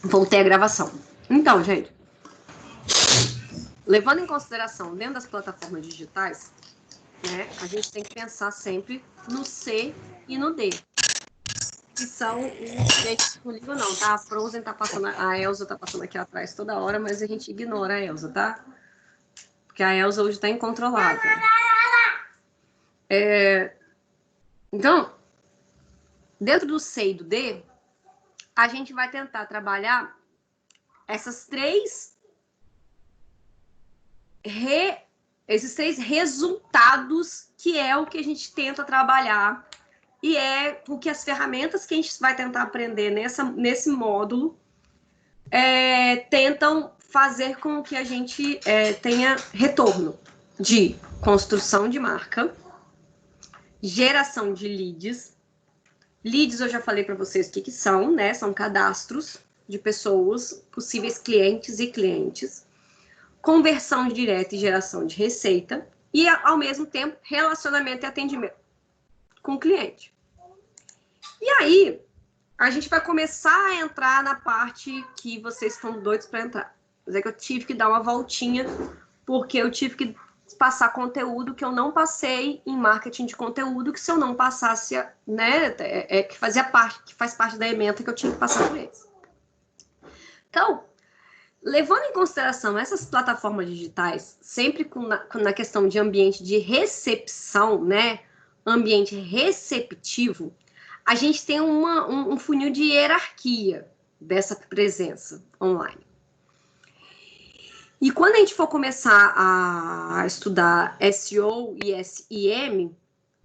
Voltei a gravação. Então, gente, levando em consideração dentro das plataformas digitais, né, a gente tem que pensar sempre no C e no D, que são os... Gente, não ligo não, tá? A Frozen tá passando, a Elsa tá passando aqui atrás toda hora, mas a gente ignora a Elsa, tá? Porque a Elsa hoje tá incontrolável. Então, dentro do C e do D, a gente vai tentar trabalhar esses três resultados, que é o que a gente tenta trabalhar e é o que as ferramentas que a gente vai tentar aprender nesse módulo tentam fazer com que a gente tenha retorno de construção de marca, geração de leads. Leads eu já falei para vocês o que são, né? São cadastros de pessoas, possíveis clientes e clientes, conversão direta e geração de receita, e, ao mesmo tempo, relacionamento e atendimento com o cliente. E aí, a gente vai começar a entrar na parte que vocês estão doidos para entrar. Mas é que eu tive que dar uma voltinha, porque eu tive que passar conteúdo que eu não passei em marketing de conteúdo, que se eu não passasse, né, que faz parte da ementa que eu tinha que passar por eles. Então, levando em consideração essas plataformas digitais, sempre na questão de ambiente de recepção, né, ambiente receptivo, a gente tem um funil de hierarquia dessa presença online. E quando a gente for começar a estudar SEO e SEM,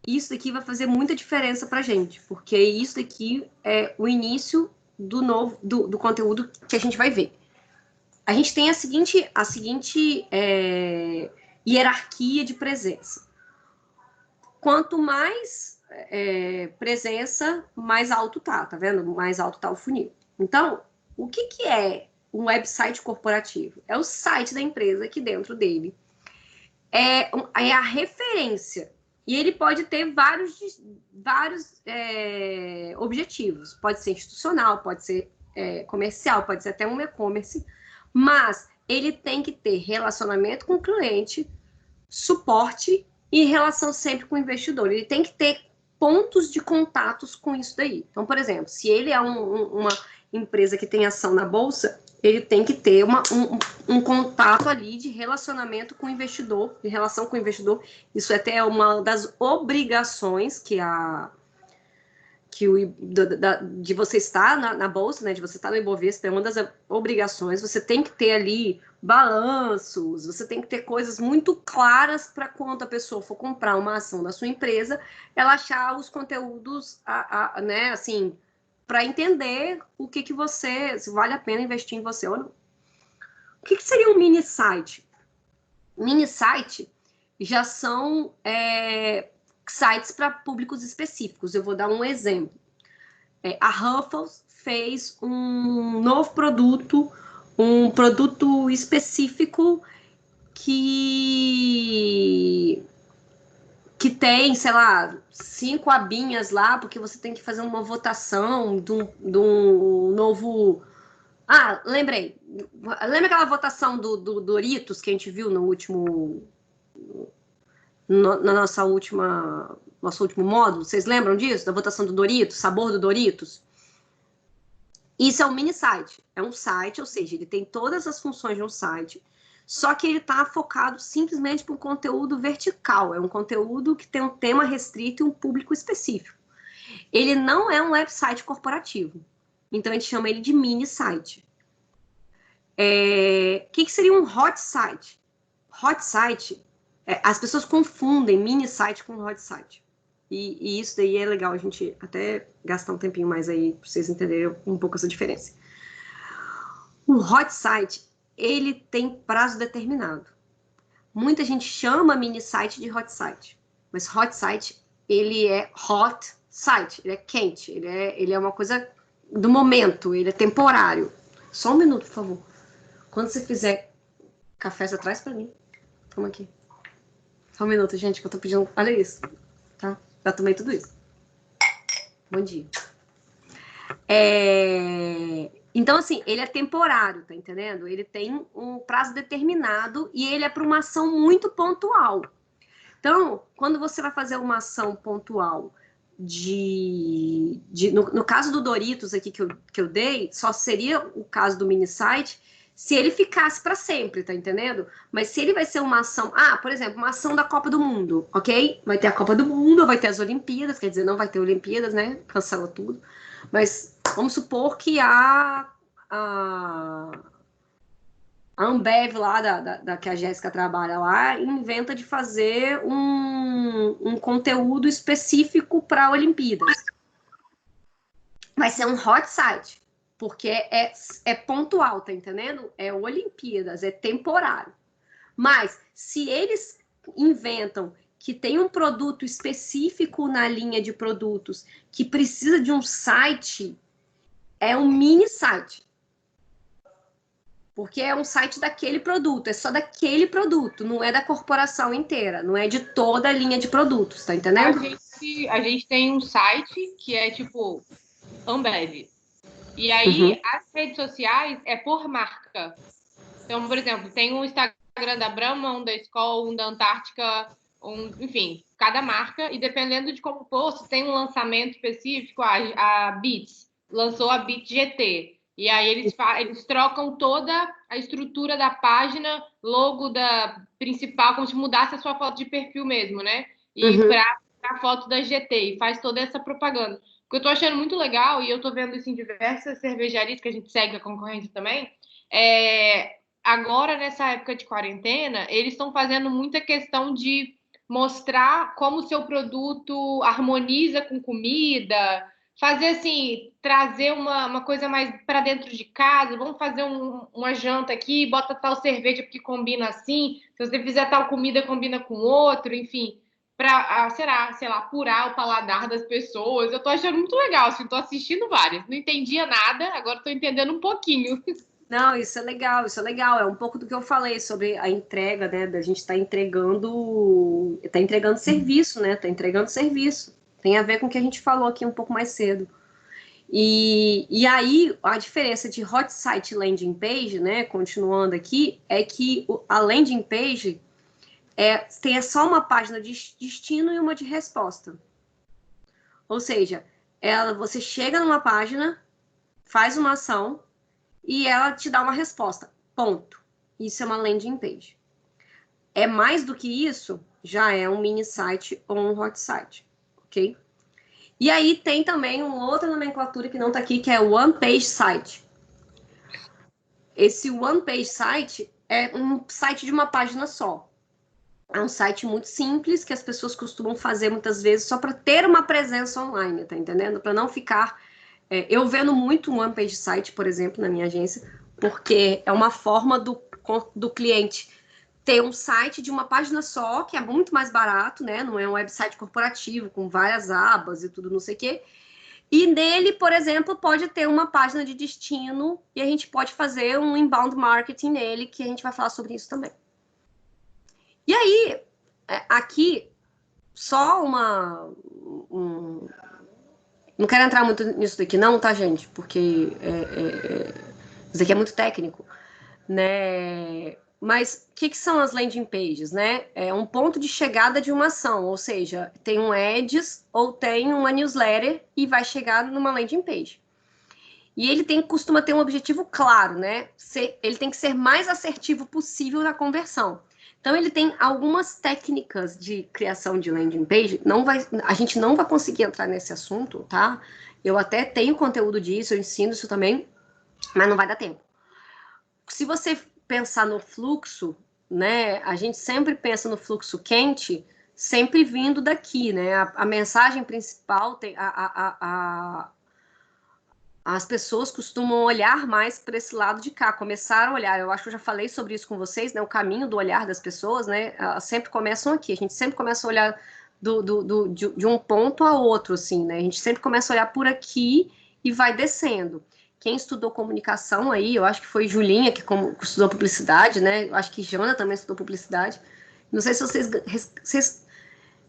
isso daqui vai fazer muita diferença para a gente, porque isso daqui é o início do conteúdo que a gente vai ver. A gente tem a seguinte hierarquia de presença. Quanto mais presença, mais alto tá vendo? Mais alto tá o funil. Então, o que é um website corporativo? É o site da empresa que dentro dele é a referência. E ele pode ter vários objetivos. Pode ser institucional, pode ser comercial, pode ser até um e-commerce, mas ele tem que ter relacionamento com o cliente, suporte e relação sempre com o investidor. Ele tem que ter pontos de contatos com isso daí. Então, por exemplo, se ele é uma empresa que tem ação na bolsa, ele tem que ter um contato ali de relacionamento com o investidor, de relação com o investidor. Isso é até uma das obrigações de você estar na bolsa, né, de você estar no Ibovespa, é uma das obrigações. Você tem que ter ali balanços, você tem que ter coisas muito claras para quando a pessoa for comprar uma ação da sua empresa, ela achar os conteúdos, né, assim, para entender o que você, se vale a pena investir em você ou não. O que seria um mini site? Mini site já são sites para públicos específicos. Eu vou dar um exemplo. A Ruffles fez um novo produto, um produto específico que tem, sei lá, 5 abinhas lá, porque você tem que fazer uma votação de um novo... Ah, lembrei. Lembra aquela votação do Doritos que a gente viu no último... na nosso último módulo? Vocês lembram disso? Da votação do Doritos, sabor do Doritos? Isso é um mini site. É um site, ou seja, ele tem todas as funções de um site, só que ele está focado simplesmente para um conteúdo vertical. É um conteúdo que tem um tema restrito e um público específico. Ele não é um website corporativo. Então, a gente chama ele de mini site. O que seria um hot site? Hot site, as pessoas confundem mini site com hot site. E isso daí é legal a gente até gastar um tempinho mais aí para vocês entenderem um pouco essa diferença. O hot site, ele tem prazo determinado. Muita gente chama mini site de hot site, mas hot site, ele é hot site, ele é quente, ele é uma coisa do momento, ele é temporário. Só um minuto, por favor. Quando você fizer café, você traz para mim. Toma aqui. Só um minuto, gente, que eu tô pedindo. Olha isso, tá? Já tomei tudo isso. Bom dia. Então, assim, ele é temporário, tá entendendo? Ele tem um prazo determinado e ele é para uma ação muito pontual. Então, quando você vai fazer uma ação pontual no caso do Doritos aqui que eu dei, só seria o caso do mini site se ele ficasse para sempre, tá entendendo? Mas se ele vai ser uma ação, por exemplo, uma ação da Copa do Mundo, ok? Vai ter a Copa do Mundo, vai ter as Olimpíadas, quer dizer, não vai ter Olimpíadas, né? Cancela tudo. Mas vamos supor que a Ambev lá, que a Jéssica trabalha lá, inventa de fazer um conteúdo específico para Olimpíadas. Vai ser um hot site, porque é pontual, tá entendendo? É Olimpíadas, é temporário. Mas se eles inventam que tem um produto específico na linha de produtos que precisa de um site, é um mini site. Porque é um site daquele produto, é só daquele produto, não é da corporação inteira, não é de toda a linha de produtos, tá entendendo? A gente tem um site que é tipo Ambev. E aí, as redes sociais é por marca. Então, por exemplo, tem um Instagram da Brahma, um da Skol, um da Antártica, enfim, cada marca. E dependendo de como for, se tem um lançamento específico, a Beats lançou a Beats GT. E aí eles trocam toda a estrutura da página, logo da principal, como se mudasse a sua foto de perfil mesmo, né? E para a foto da GT, e faz toda essa propaganda. O que eu tô achando muito legal, e eu tô vendo isso em diversas cervejarias que a gente segue a concorrência também, agora, nessa época de quarentena, eles estão fazendo muita questão de mostrar como o seu produto harmoniza com comida, fazer assim, trazer uma coisa mais para dentro de casa. Vamos fazer uma janta aqui, bota tal cerveja porque combina assim. Se você fizer tal comida, combina com outro, enfim, para, sei lá, apurar o paladar das pessoas. Eu tô achando muito legal, assim, tô assistindo várias. Não entendia nada, agora tô entendendo um pouquinho. Não, isso é legal, isso é legal. É um pouco do que eu falei sobre a entrega, né? Da gente estar entregando serviço, né? Tá entregando serviço. Tem a ver com o que a gente falou aqui um pouco mais cedo. E aí, a diferença de hot site e landing page, né? Continuando aqui, é que a landing page tem só uma página de destino e uma de resposta. Ou seja, você chega numa página, faz uma ação, e ela te dá uma resposta. Ponto. Isso é uma landing page. É mais do que isso, já é um mini site ou um hot site, ok? E aí tem também uma outra nomenclatura que não está aqui, que é o one page site. Esse one page site é um site de uma página só. É um site muito simples que as pessoas costumam fazer muitas vezes só para ter uma presença online, tá entendendo? Para não ficar eu vendo muito um one page site, por exemplo, na minha agência, porque é uma forma do cliente ter um site de uma página só, que é muito mais barato, né? Não é um website corporativo com várias abas e tudo, não sei o quê. E nele, por exemplo, pode ter uma página de destino e a gente pode fazer um inbound marketing nele, que a gente vai falar sobre isso também. E aí, aqui, só não quero entrar muito nisso daqui, não, tá, gente? Porque isso aqui é muito técnico, né? Mas o que são as landing pages, né? É um ponto de chegada de uma ação, ou seja, tem um ads ou tem uma newsletter e vai chegar numa landing page. E ele costuma ter um objetivo claro, né? Ele tem que ser mais assertivo possível na conversão. Então, ele tem algumas técnicas de criação de landing page. A gente não vai conseguir entrar nesse assunto, tá? Eu até tenho conteúdo disso, eu ensino isso também, mas não vai dar tempo. Se você pensar no fluxo, né? A gente sempre pensa no fluxo quente, sempre vindo daqui, né? A mensagem principal tem as pessoas costumam olhar mais para esse lado de cá, começaram a olhar, eu acho que eu já falei sobre isso com vocês, né, o caminho do olhar das pessoas, né, elas sempre começam aqui, a gente sempre começa a olhar de um ponto a outro, assim, né, a gente sempre começa a olhar por aqui e vai descendo. Quem estudou comunicação aí, eu acho que foi Julinha que estudou publicidade, né, eu acho que Jana também estudou publicidade, não sei se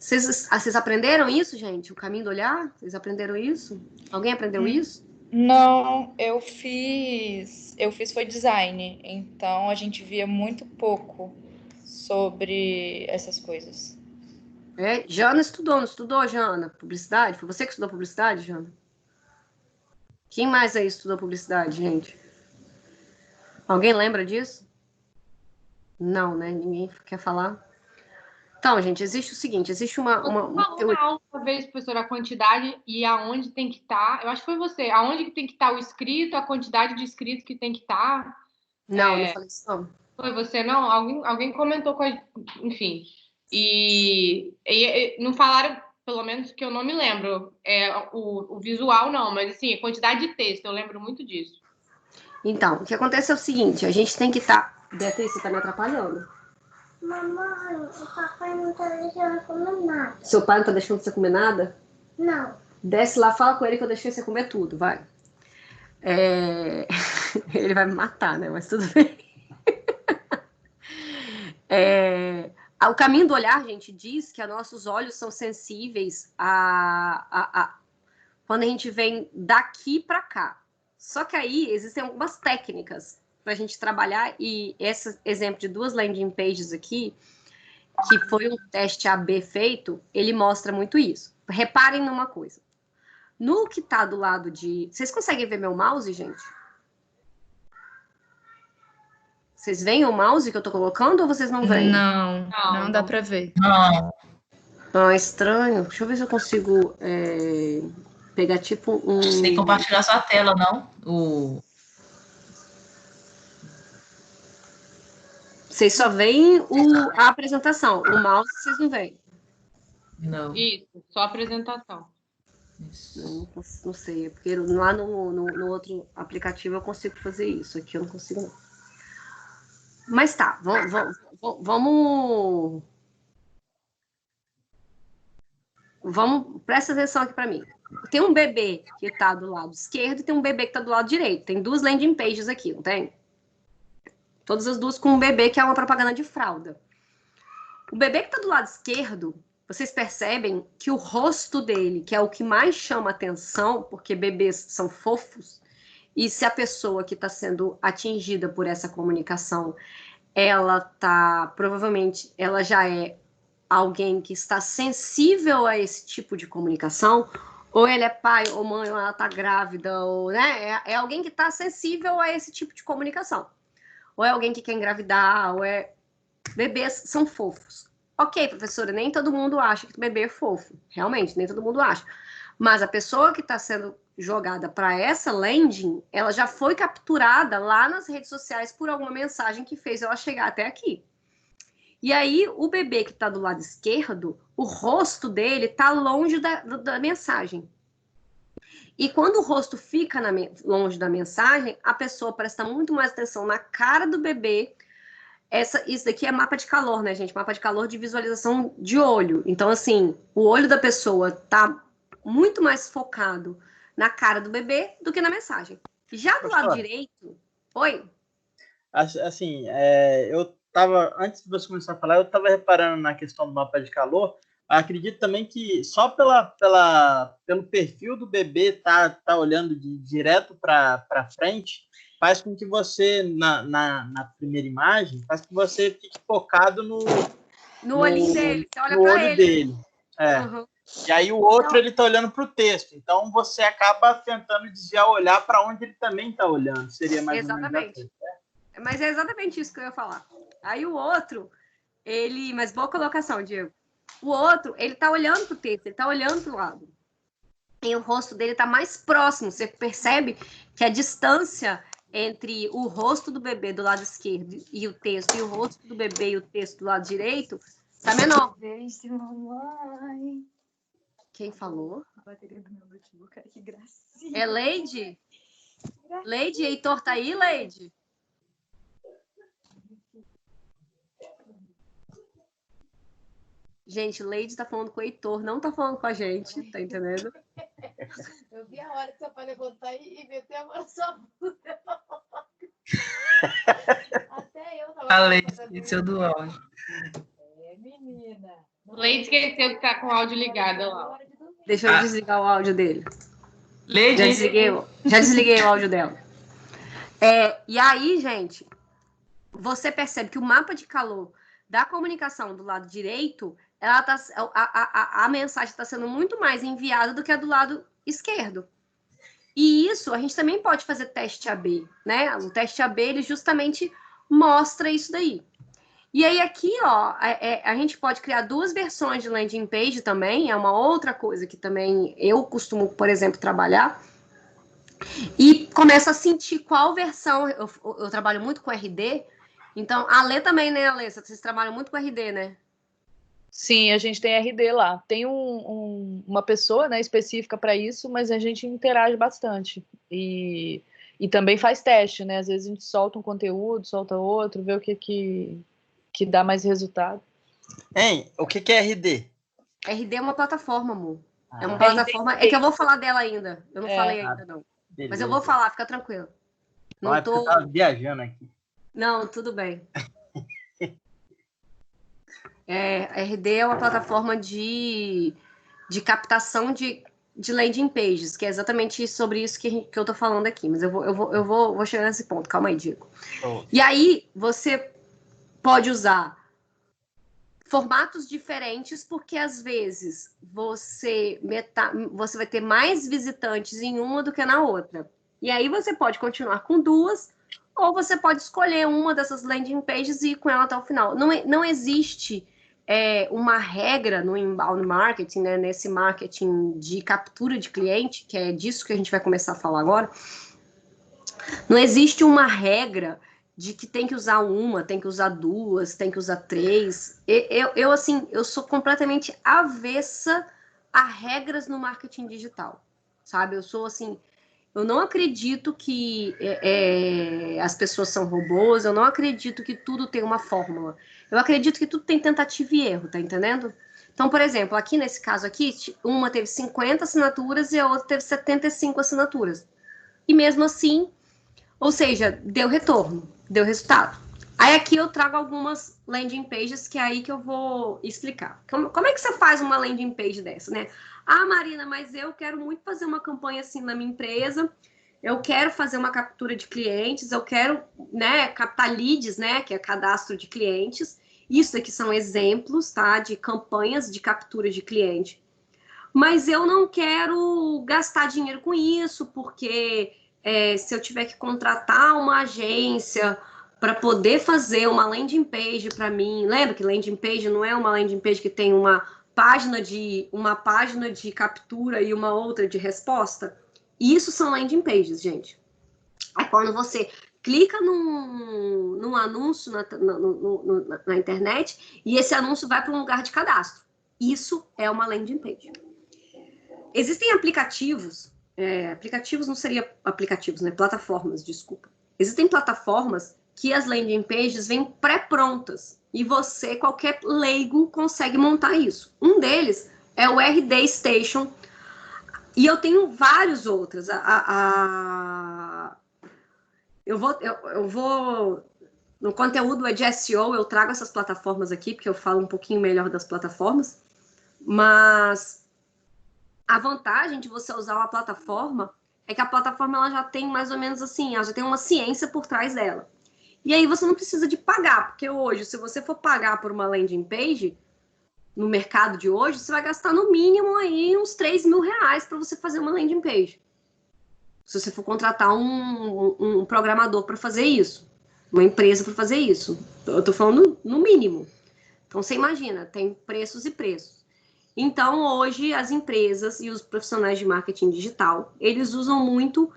vocês aprenderam isso, gente? O caminho do olhar? Vocês aprenderam isso? Alguém aprendeu isso? Não, eu fiz foi design, então a gente via muito pouco sobre essas coisas. Jana estudou, não estudou, Jana? Publicidade? Foi você que estudou publicidade, Jana? Quem mais aí estudou publicidade, gente? Alguém lembra disso? Não, né? Ninguém quer falar? Então, gente, existe o seguinte, existe uma falou na aula uma vez, professora, a quantidade e aonde tem que estar. Eu acho que foi você. Aonde que tem que estar o escrito, a quantidade de escrito que tem que estar. Não, não falei isso, não. Foi você, não? Alguém comentou com a... Enfim. E não falaram, pelo menos que eu não me lembro. O visual, não, mas assim, a quantidade de texto, eu lembro muito disso. Então, o que acontece é o seguinte, a gente tem que estar... Beatriz, você tá me atrapalhando. Mamãe, o papai não tá deixando eu comer nada. Seu pai não tá deixando você comer nada? Não. Desce lá, fala com ele que eu deixei você comer tudo, vai. Ele vai me matar, né? Mas tudo bem. O caminho do olhar, gente, diz que nossos olhos são sensíveis quando a gente vem daqui para cá. Só que aí existem algumas técnicas para a gente trabalhar, e esse exemplo de 2 landing pages aqui, que foi um teste AB feito, ele mostra muito isso. Reparem numa coisa. No que tá do lado de... Vocês conseguem ver meu mouse, gente? Vocês veem o mouse que eu tô colocando ou vocês não veem? Não dá para ver. Não. Estranho. Deixa eu ver se eu consigo pegar tipo um... Você tem que compartilhar sua tela, não? Vocês só veem a apresentação. O mouse vocês não veem. Não. Isso, só a apresentação. Não sei, porque lá no outro aplicativo eu consigo fazer isso. Aqui eu não consigo, não. Mas tá, vamos, presta atenção aqui para mim. Tem um bebê que tá do lado esquerdo e tem um bebê que tá do lado direito. Tem 2 landing pages aqui, não tem? Todas as duas com um bebê que é uma propaganda de fralda. O bebê que tá do lado esquerdo, vocês percebem que o rosto dele, que é o que mais chama atenção, porque bebês são fofos, e se a pessoa que está sendo atingida por essa comunicação, provavelmente, ela já é alguém que está sensível a esse tipo de comunicação, ou ele é pai ou mãe, ou ela está grávida, ou, né, é alguém que está sensível a esse tipo de comunicação. Ou é alguém que quer engravidar, bebês são fofos. Ok, professora, nem todo mundo acha que o bebê é fofo. Realmente, nem todo mundo acha. Mas a pessoa que está sendo jogada para essa landing, ela já foi capturada lá nas redes sociais por alguma mensagem que fez ela chegar até aqui. E aí, o bebê que está do lado esquerdo, o rosto dele está longe da mensagem. E quando o rosto fica longe da mensagem, a pessoa presta muito mais atenção na cara do bebê. Isso daqui é mapa de calor, né, gente? Mapa de calor de visualização de olho. Então, assim, o olho da pessoa tá muito mais focado na cara do bebê do que na mensagem. Já do lado direito... Oi? Assim, eu tava... Antes de você começar a falar, eu tava reparando na questão do mapa de calor. Acredito também que só pelo perfil do bebê tá olhando direto para frente, faz com que você, na primeira imagem, faz com que você fique focado no olhinho dele. Você olha no pra olho ele. dele. Uhum. E aí o outro, ele tá olhando para o texto. Então, você acaba tentando desviar o olhar para onde ele também está olhando. Seria mais ou menos assim. Mas é exatamente isso que eu ia falar. Aí o outro, mas boa colocação, Diego. O outro, ele tá olhando pro texto, ele tá olhando pro lado. E o rosto dele tá mais próximo. Você percebe que a distância entre o rosto do bebê do lado esquerdo e o texto, e o rosto do bebê e o texto do lado direito, tá menor. Beijo, mamãe. Quem falou? A bateria do meu notebook, que gracinha. É Leide? Leide, Heitor tá aí, Leide? Gente, Leide tá falando com o Heitor, não tá falando com a gente, tá entendendo? Eu vi a hora que seu pai levantar e meter a mão na sua bunda. Até eu tava... A Leide esqueceu do áudio. Menina. Leide esqueceu que tá com o áudio ligado lá. Deixa eu desligar o áudio dele. Lê, Já gente. desliguei o áudio dela. E aí, gente, você percebe que o mapa de calor da comunicação do lado direito, a mensagem está sendo muito mais enviada do que a do lado esquerdo. E isso, a gente também pode fazer teste AB, né? O teste AB, ele justamente mostra isso daí. E aí aqui, ó, a gente pode criar 2 versões de landing page também, é uma outra coisa que também eu costumo, por exemplo, trabalhar. E começo a sentir qual versão, eu trabalho muito com RD, então, a Lê também, né, Alê? Vocês trabalham muito com RD, né? Sim, a gente tem RD lá. Tem uma pessoa, né, específica para isso, mas a gente interage bastante. E também faz teste, né? Às vezes a gente solta um conteúdo, solta outro, vê o que dá mais resultado. Hein, o que é RD? RD é uma plataforma, amor. É uma Ah, plataforma. É que eu vou falar dela ainda. Eu não falei ainda, não. beleza. Mas eu vou falar, fica tranquilo. Não é porque eu tava viajando aqui. Não, tudo bem. RD é uma plataforma de captação de landing pages, que é exatamente sobre isso que eu tô falando aqui. Mas eu vou chegar nesse ponto. Calma aí, Diego. Show. E aí, você pode usar formatos diferentes, porque às vezes você vai ter mais visitantes em uma do que na outra. E aí você pode continuar com 2, ou você pode escolher uma dessas landing pages e ir com ela até o final. Não existe uma regra no inbound marketing, né, nesse marketing de captura de cliente, que é disso que a gente vai começar a falar agora. Não existe uma regra de que tem que usar uma, tem que usar 2, tem que usar 3. Eu sou completamente avessa a regras no marketing digital, sabe? Eu não acredito que as pessoas são robôs, eu não acredito que tudo tem uma fórmula. Eu acredito que tudo tem tentativa e erro, tá entendendo? Então, por exemplo, aqui nesse caso aqui, uma teve 50 assinaturas e a outra teve 75 assinaturas. E mesmo assim, ou seja, deu retorno, deu resultado. Aí aqui eu trago algumas landing pages que é aí que eu vou explicar. Como é que você faz uma landing page dessa, né? Ah, Marina, mas eu quero muito fazer uma campanha assim na minha empresa, eu quero fazer uma captura de clientes, eu quero, né, captar leads, né, que é cadastro de clientes. Isso aqui são exemplos, tá, de campanhas de captura de cliente. Mas eu não quero gastar dinheiro com isso, porque se eu tiver que contratar uma agência para poder fazer uma landing page para mim, lembra que landing page não é uma landing page que tem uma página de captura e uma outra de resposta? Isso são landing pages, gente. Aí quando você clica num anúncio na internet e esse anúncio vai para um lugar de cadastro. Isso é uma landing page. Existem aplicativos, aplicativos não seria aplicativos, né? Plataformas, desculpa. Existem plataformas que as landing pages vêm pré-prontas e você, qualquer leigo, consegue montar isso. Um deles é o RD Station e eu tenho vários outros. Eu vou no conteúdo de SEO, eu trago essas plataformas aqui, porque eu falo um pouquinho melhor das plataformas, mas a vantagem de você usar uma plataforma é que a plataforma ela já tem mais ou menos assim, ela já tem uma ciência por trás dela. E aí você não precisa de pagar, porque hoje, se você for pagar por uma landing page, no mercado de hoje, você vai gastar no mínimo aí uns 3 mil reais para você fazer uma landing page. Se você for contratar um programador para fazer isso, uma empresa para fazer isso. Eu tô falando no mínimo. Então você imagina, tem preços e preços. Então, hoje, as empresas e os profissionais de marketing digital, eles usam muito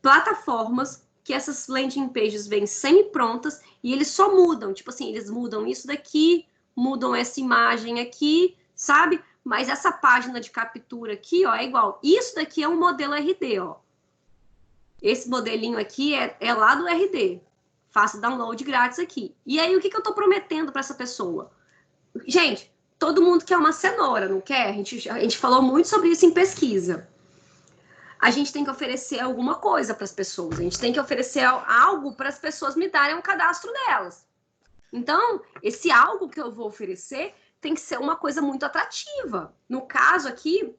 plataformas que essas landing pages vêm semi-prontas e eles só mudam. Tipo assim, eles mudam isso daqui, mudam essa imagem aqui, sabe? Mas essa página de captura aqui, ó, é igual. Isso daqui é um modelo RD, ó. Esse modelinho aqui é lá do RD. Faça download grátis aqui. E aí, o que eu tô prometendo para essa pessoa? Gente, todo mundo quer uma cenoura, não quer? A gente falou muito sobre isso em pesquisa. A gente tem que oferecer alguma coisa para as pessoas. A gente tem que oferecer algo para as pessoas me darem um cadastro delas. Então, esse algo que eu vou oferecer tem que ser uma coisa muito atrativa. No caso aqui,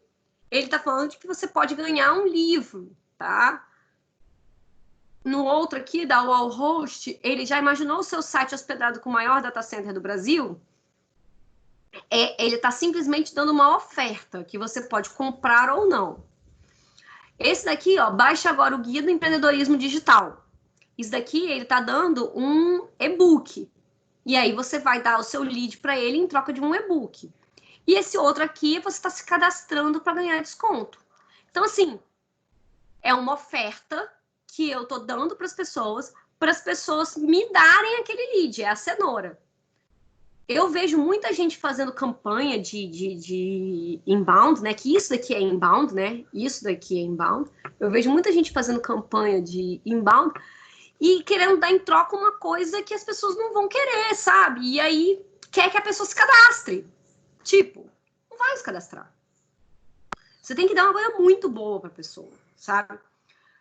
ele está falando de que você pode ganhar um livro, tá? No outro aqui, da Wallhost, ele já imaginou o seu site hospedado com o maior data center do Brasil? Ele está simplesmente dando uma oferta que você pode comprar ou não. Esse daqui, ó, baixa agora o Guia do Empreendedorismo Digital. Isso daqui, ele está dando um e-book. E aí você vai dar o seu lead para ele em troca de um e-book. E esse outro aqui, você está se cadastrando para ganhar desconto. Então, assim, é uma oferta que eu estou dando para as pessoas me darem aquele lead, é a cenoura. Eu vejo muita gente fazendo campanha de inbound, né? Que isso daqui é inbound, né? Isso daqui é inbound. Eu vejo muita gente fazendo campanha de inbound e querendo dar em troca uma coisa que as pessoas não vão querer, sabe? E aí quer que a pessoa se cadastre. Tipo, não vai se cadastrar. Você tem que dar uma coisa muito boa para a pessoa, sabe?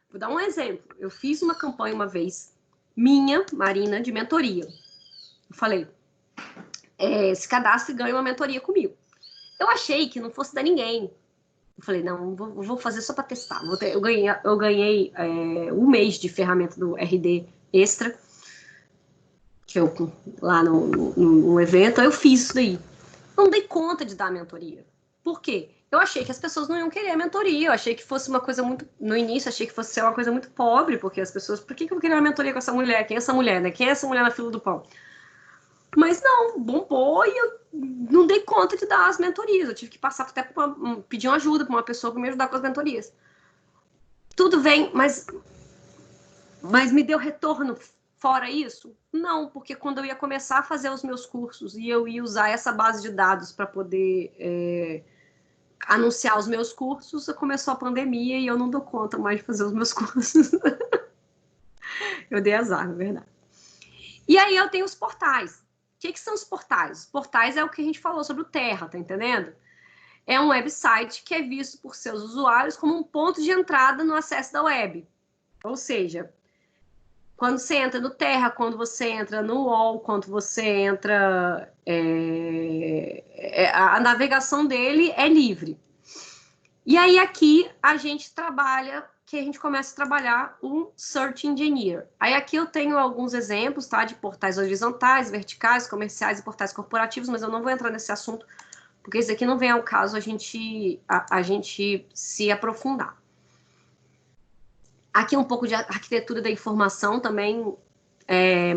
Vou dar um exemplo. Eu fiz uma campanha uma vez, minha, Marina, de mentoria. Eu falei, se cadastre e ganhe uma mentoria comigo. Eu achei que não fosse dar ninguém. Eu falei, não, vou fazer só para testar. Eu ganhei 1 mês de ferramenta do RD Extra, que eu lá no evento, eu fiz isso daí. Não dei conta de dar a mentoria. Por quê? Eu achei que as pessoas não iam querer a mentoria. Eu achei que fosse uma coisa muito... No início, achei que fosse ser uma coisa muito pobre, porque as pessoas... Por que eu vou querer uma mentoria com essa mulher? Quem é essa mulher, né? Quem é essa mulher na fila do pão? Mas não, bombou e eu não dei conta de dar as mentorias. Eu tive que passar até pedir uma ajuda para uma pessoa para me ajudar com as mentorias. Tudo bem, mas me deu retorno fora isso? Não, porque quando eu ia começar a fazer os meus cursos e eu ia usar essa base de dados para poder anunciar os meus cursos, começou a pandemia e eu não dou conta mais de fazer os meus cursos. Eu dei azar, na verdade. E aí eu tenho os portais. O que são os portais? Os portais é o que a gente falou sobre o Terra, tá entendendo? É um website que é visto por seus usuários como um ponto de entrada no acesso da web. Ou seja, quando você entra no Terra, quando você entra no UOL, quando você entra... a navegação dele é livre. E aí aqui a gente trabalha... que a gente começa a trabalhar um Search Engineer. Aí aqui eu tenho alguns exemplos, tá, de portais horizontais, verticais, comerciais e portais corporativos, mas eu não vou entrar nesse assunto, porque isso aqui não vem ao caso a gente se aprofundar. Aqui um pouco de arquitetura da informação também,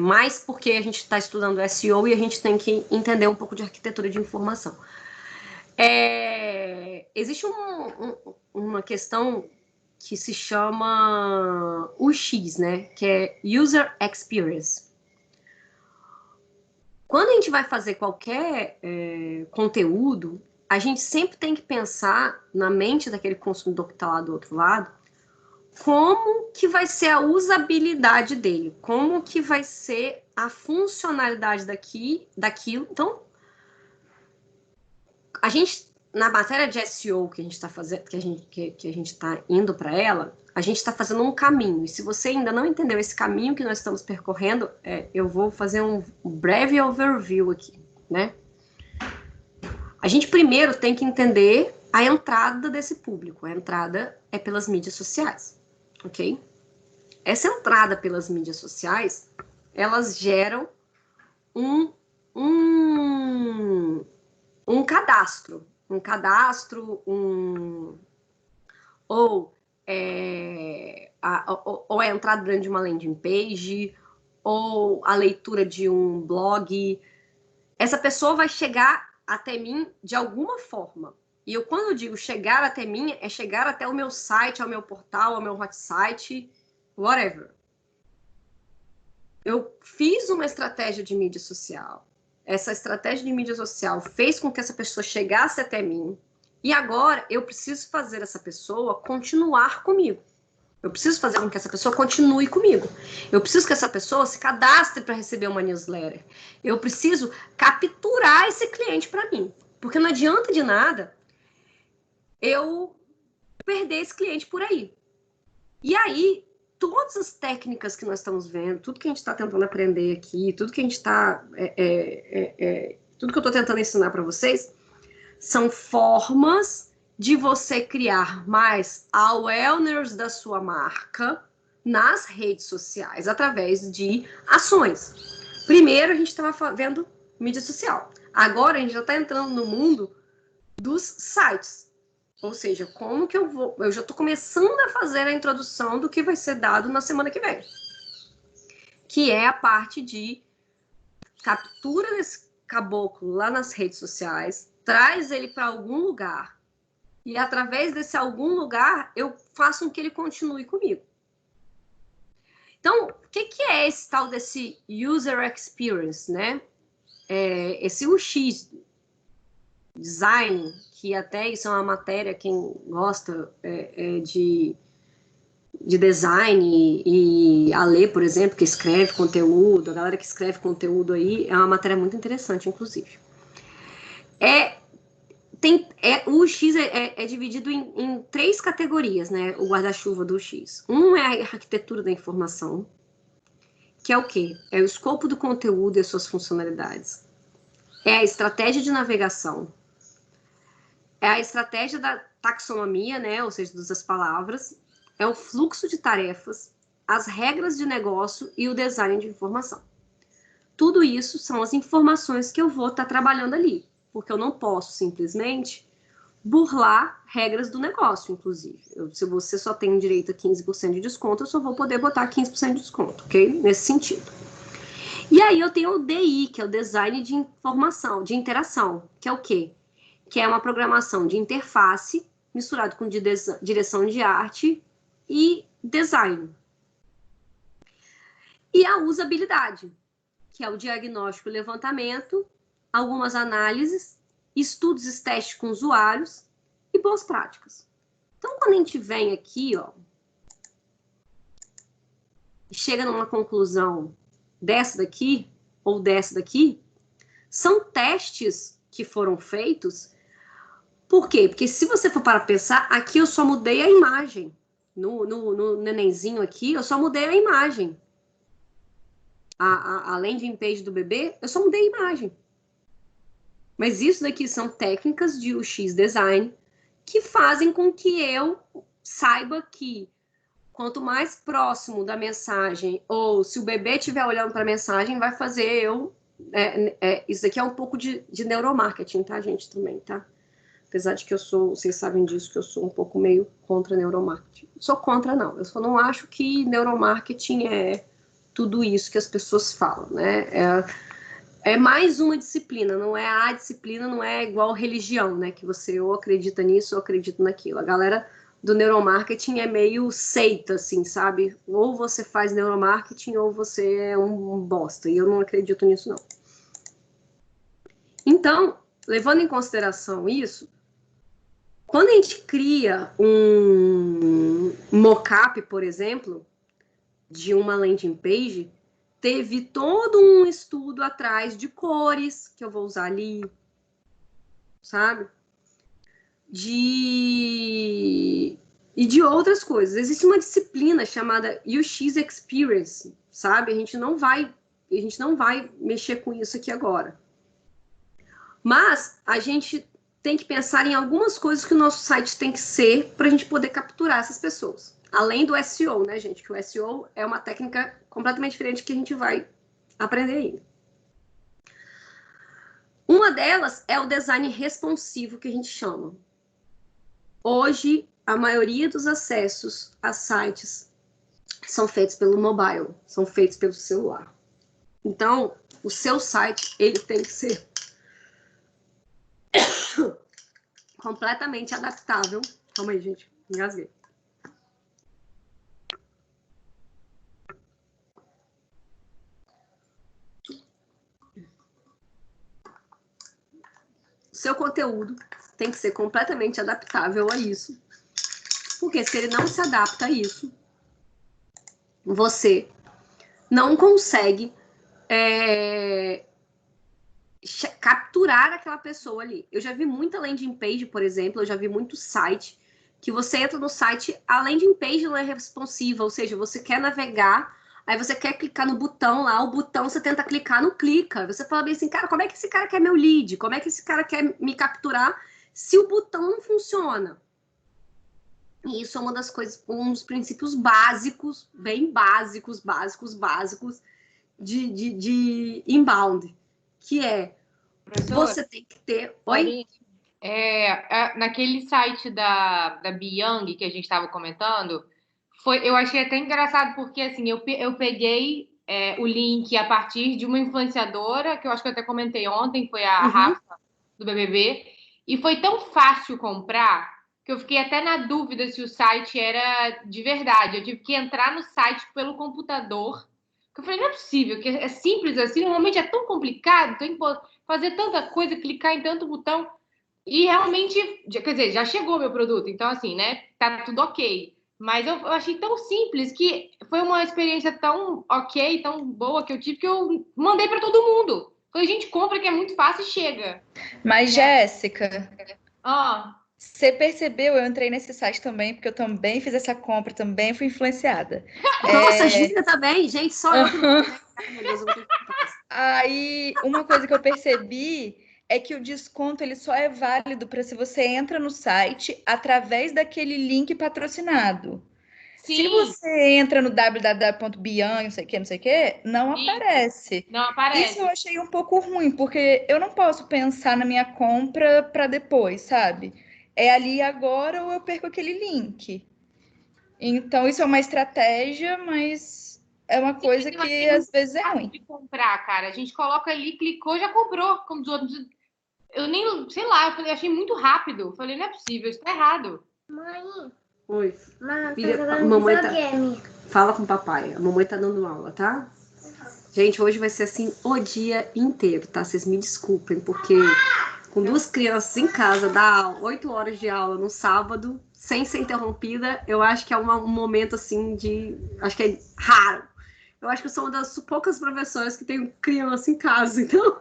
mais porque a gente está estudando SEO e a gente tem que entender um pouco de arquitetura de informação. Existe uma questão que se chama UX, né? Que é User Experience. Quando a gente vai fazer qualquer conteúdo, a gente sempre tem que pensar na mente daquele consumidor que está lá do outro lado, como que vai ser a usabilidade dele, como que vai ser a funcionalidade daquilo. Então, a gente... Na matéria de SEO que a gente está fazendo, que a gente está indo para ela, a gente está fazendo um caminho. E se você ainda não entendeu esse caminho que nós estamos percorrendo, eu vou fazer um breve overview aqui, né? A gente primeiro tem que entender a entrada desse público. A entrada é pelas mídias sociais, ok? Essa entrada pelas mídias sociais, elas geram um cadastro. Ou a entrada dentro de uma landing page, ou a leitura de um blog. Essa pessoa vai chegar até mim de alguma forma. E quando eu digo chegar até mim, é chegar até o meu site, ao meu portal, ao meu hot site, whatever. Eu fiz uma estratégia de mídia social. Essa estratégia de mídia social fez com que essa pessoa chegasse até mim. E agora eu preciso fazer essa pessoa continuar comigo. Eu preciso fazer com que essa pessoa continue comigo. Eu preciso que essa pessoa se cadastre para receber uma newsletter. Eu preciso capturar esse cliente para mim. Porque não adianta de nada eu perder esse cliente por aí. E aí, todas as técnicas que nós estamos vendo, tudo que a gente está tentando aprender aqui, tudo que a gente está... tudo que eu estou tentando ensinar para vocês, são formas de você criar mais awareness da sua marca nas redes sociais, através de ações. Primeiro, a gente estava vendo mídia social. Agora, a gente já está entrando no mundo dos sites. Ou seja, como que eu já estou começando a fazer a introdução do que vai ser dado na semana que vem. Que é a parte de captura desse caboclo lá nas redes sociais, traz ele para algum lugar, e através desse algum lugar, eu faço com que ele continue comigo. Então, o que é esse tal desse user experience, né? Esse UX design, que até isso é uma matéria, quem gosta de design e a Lê, por exemplo, que escreve conteúdo, a galera que escreve conteúdo aí, é uma matéria muito interessante, inclusive. O UX é dividido em 3 categorias, né? O guarda-chuva do UX. Um é a arquitetura da informação, que é o quê? É o escopo do conteúdo e as suas funcionalidades. É a estratégia de navegação. É a estratégia da taxonomia, né? Ou seja, das palavras. É o fluxo de tarefas, as regras de negócio e o design de informação. Tudo isso são as informações que eu vou estar trabalhando ali, porque eu não posso simplesmente burlar regras do negócio, inclusive. Se você só tem direito a 15% de desconto, eu só vou poder botar 15% de desconto, ok? Nesse sentido. E aí eu tenho o DI, que é o design de informação, de interação, que é o quê? Que é uma programação de interface misturado com direção de arte e design. E a usabilidade, que é o diagnóstico e levantamento, algumas análises, estudos e testes com usuários e boas práticas. Então, quando a gente vem aqui, ó, chega numa conclusão dessa daqui, ou dessa daqui, são testes que foram feitos. Por quê? Porque se você for para pensar, aqui eu só mudei a imagem. No nenenzinho aqui, eu só mudei a imagem. A landing page do bebê, eu só mudei a imagem. Mas isso daqui são técnicas de UX design que fazem com que eu saiba que quanto mais próximo da mensagem, ou se o bebê estiver olhando para a mensagem, vai fazer eu... isso daqui é um pouco de neuromarketing, tá, gente, também, tá? Apesar de que vocês sabem disso, que eu sou um pouco meio contra neuromarketing. Sou contra, não. Eu só não acho que neuromarketing é tudo isso que as pessoas falam, né? É mais uma disciplina, não é a disciplina, não é igual religião, né? Que você ou acredita nisso ou acredita naquilo. A galera do neuromarketing é meio seita, assim, sabe? Ou você faz neuromarketing ou você é um bosta. E eu não acredito nisso, não. Então, levando em consideração isso, quando a gente cria um mockup, por exemplo, de uma landing page, teve todo um estudo atrás de cores que eu vou usar ali, sabe? E de outras coisas. Existe uma disciplina chamada UX Experience, sabe? A gente não vai mexer com isso aqui agora. Mas a gente tem que pensar em algumas coisas que o nosso site tem que ser para a gente poder capturar essas pessoas. Além do SEO, né, gente? Que o SEO é uma técnica completamente diferente que a gente vai aprender ainda. Uma delas é o design responsivo, que a gente chama. Hoje, a maioria dos acessos a sites são feitos pelo mobile, são feitos pelo celular. Então, o seu site, ele tem que ser completamente adaptável. Calma aí, gente, engasguei. Seu conteúdo tem que ser completamente adaptável a isso. Porque se ele não se adapta a isso, você não consegue capturar aquela pessoa ali. Eu já vi muita landing page, por exemplo, eu já vi muito site, que você entra no site, a landing page não é responsiva, ou seja, você quer navegar, aí você quer clicar no botão lá, o botão você tenta clicar, não clica. Você fala bem assim, cara, como é que esse cara quer meu lead? Como é que esse cara quer me capturar se o botão não funciona. E isso é uma das coisas, um dos princípios básicos, bem básicos de inbound, que é Professora, você tem que ter... Oi? Naquele site da Beyond que a gente estava comentando, eu achei até engraçado, porque assim, eu peguei o link a partir de uma influenciadora, que eu acho que eu até comentei ontem, foi a Rafa, do BBB, e foi tão fácil comprar que eu fiquei até na dúvida se o site era de verdade. Eu tive que entrar no site pelo computador, que eu falei, não é possível, que é simples assim, normalmente é tão complicado, tem que fazer tanta coisa, clicar em tanto botão. E realmente, quer dizer, já chegou meu produto, então assim, né, tá tudo ok. Mas eu achei tão simples que foi uma experiência tão ok, tão boa que eu tive, que eu mandei para todo mundo. Falei, gente, compra que é muito fácil e chega. Mas, Jéssica, você percebeu? Eu entrei nesse site também, porque eu também fiz essa compra, também fui influenciada. Nossa, a Júlia também, gente, só eu que não Aí, uma coisa que eu percebi é que o desconto ele só é válido para se você entra no site através daquele link patrocinado. Sim. Se você entra no www.bian, não sei o que, não aparece. Não aparece. Isso eu achei um pouco ruim, porque eu não posso pensar na minha compra para depois, sabe? É ali agora ou eu perco aquele link. Então, isso é uma estratégia, mas é uma coisa que às vezes é ruim. De comprar, cara. A gente coloca ali, clicou, já comprou, como os outros. Eu nem, sei lá, eu achei muito rápido. Eu falei, não é possível, isso tá errado. Mãe. Oi. Filha, mamãe tá... Fala com o papai. A mamãe tá dando aula, tá? Gente, hoje vai ser assim o dia inteiro, tá? Vocês me desculpem, porque com duas crianças em casa, dá 8 horas de aula no sábado, sem ser interrompida, eu acho que é um momento assim de... Acho que é raro. Eu acho que eu sou uma das poucas professoras que tem criança em casa, então...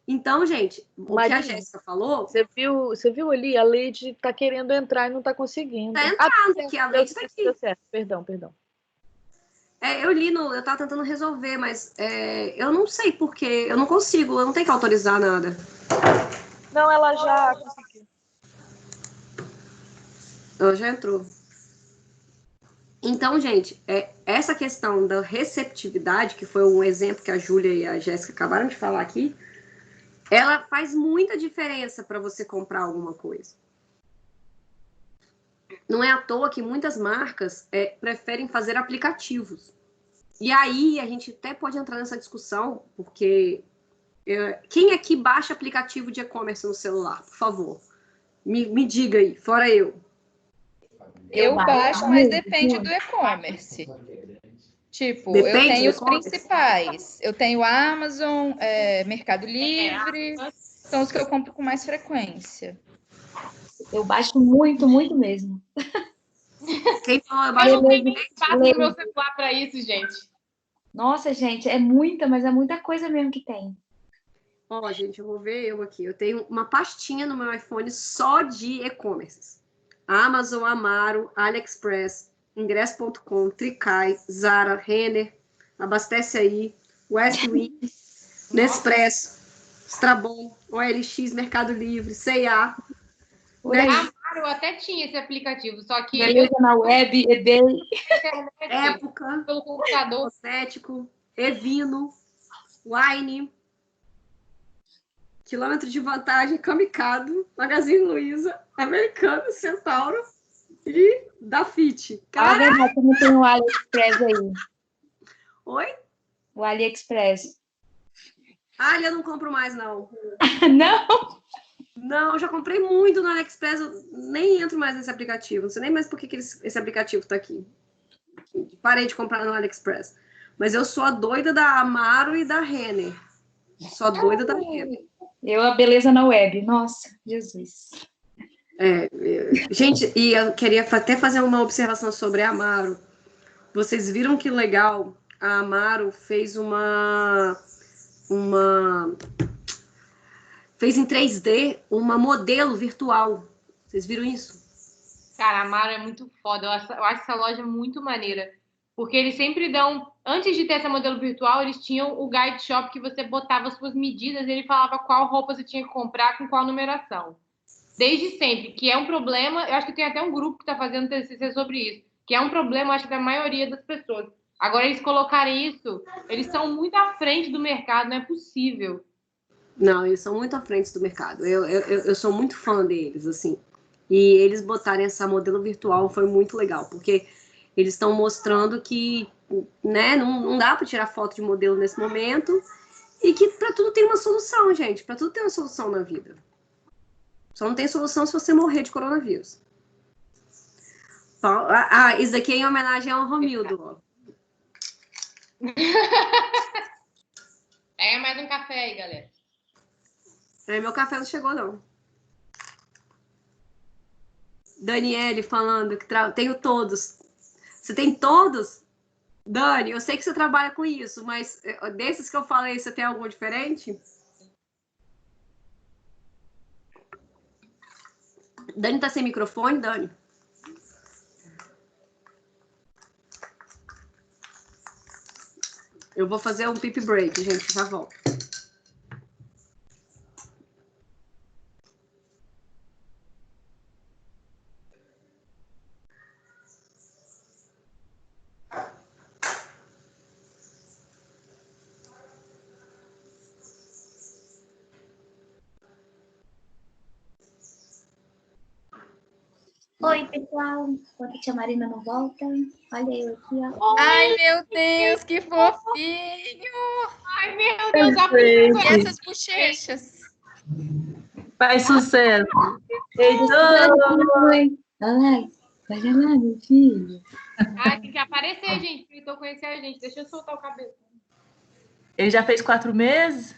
Então, gente, o que a Jéssica falou... Você viu ali? A Leide tá querendo entrar e não tá conseguindo. Tá entrando aqui, a Leide tá aqui. Deu certo. Perdão. Eu li eu tava tentando resolver, mas eu não sei porque, eu não consigo, eu não tenho que autorizar nada. Não, ela já conseguiu. Ela já entrou. Então, gente, essa questão da receptividade, que foi um exemplo que a Júlia e a Jéssica acabaram de falar aqui, ela faz muita diferença para você comprar alguma coisa. Não é à toa que muitas marcas preferem fazer aplicativos. E aí a gente até pode entrar nessa discussão, porque quem aqui baixa aplicativo de e-commerce no celular, por favor? Me diga aí, fora eu. Eu baixo, mas depende do e-commerce. Tipo, Depende eu tenho os do e-commerce? principais. Eu tenho Amazon, Mercado Livre, são os que eu compro com mais frequência. Eu baixo muito, muito mesmo. Quem falou, eu Eu baixo não tenho nem espaço no meu celular para isso, gente. Nossa, gente, é muita, mas é muita coisa mesmo que tem. Ó, gente, eu vou ver eu aqui. Eu tenho uma pastinha no meu iPhone só de e-commerce. Amazon, Amaro, AliExpress, Ingresso.com, Tricai, Zara, Renner, Abastece Aí, Westwing, Nespresso, Strabon, OLX, Mercado Livre, C&A. Né? Amaro, eu até tinha esse aplicativo, só que... Beleza na web, eBay. Época, pelo computador. Cosmético, Evino, Wine, Quilômetro de Vantagem, Kamikado, Magazine Luiza, Americano, Centauro e Dafit. Ah, verdade, também tem o AliExpress aí. Oi? O AliExpress. Eu não compro mais, não. Não? Não, eu já comprei muito no AliExpress, eu nem entro mais nesse aplicativo. Não sei nem mais por que esse aplicativo tá aqui. Parei de comprar no AliExpress. Mas eu sou a doida da Amaro e da Renner. Sou a doida da Renner. Eu, a beleza na web. Nossa, Jesus. Gente, e eu queria até fazer uma observação sobre a Amaro. Vocês viram que legal? A Amaro fez fez em 3D uma modelo virtual. Vocês viram isso? Cara, a Amaro é muito foda. Eu acho essa loja muito maneira. Porque eles sempre dão... Antes de ter essa modelo virtual, eles tinham o guide shop que você botava as suas medidas e ele falava qual roupa você tinha que comprar com qual numeração. Desde sempre, que é um problema... Eu acho que tem até um grupo que está fazendo TCC sobre isso, que é um problema, acho que da maioria das pessoas. Agora, eles colocarem isso, eles são muito à frente do mercado, não é possível. Não, eles são muito à frente do mercado. Eu sou muito fã deles, assim. E eles botarem essa modelo virtual foi muito legal, porque eles estão mostrando que, né, não dá para tirar foto de modelo nesse momento e que para tudo tem uma solução, gente. Para tudo tem uma solução na vida. Só não tem solução se você morrer de coronavírus. Isso daqui é em homenagem ao Romildo, ó. Pega mais um café aí, galera. Meu café não chegou, não. Daniele falando que tenho todos. Você tem todos? Dani, eu sei que você trabalha com isso, mas desses que eu falei, você tem algum diferente? Dani tá sem microfone, Dani? Eu vou fazer um pipi break, gente, já volto. Oi, pessoal. Enquanto a tia Marina não volta, olha eu aqui, ó. Ai, meu Deus, que fofinho! Ai, meu Deus, a E essas bochechas? Faz sucesso. Oi. Olha lá, meu filho. Ai, tem que aparecer, gente, pra então conhecer a gente. Deixa eu soltar o cabelo. Ele já fez 4 meses?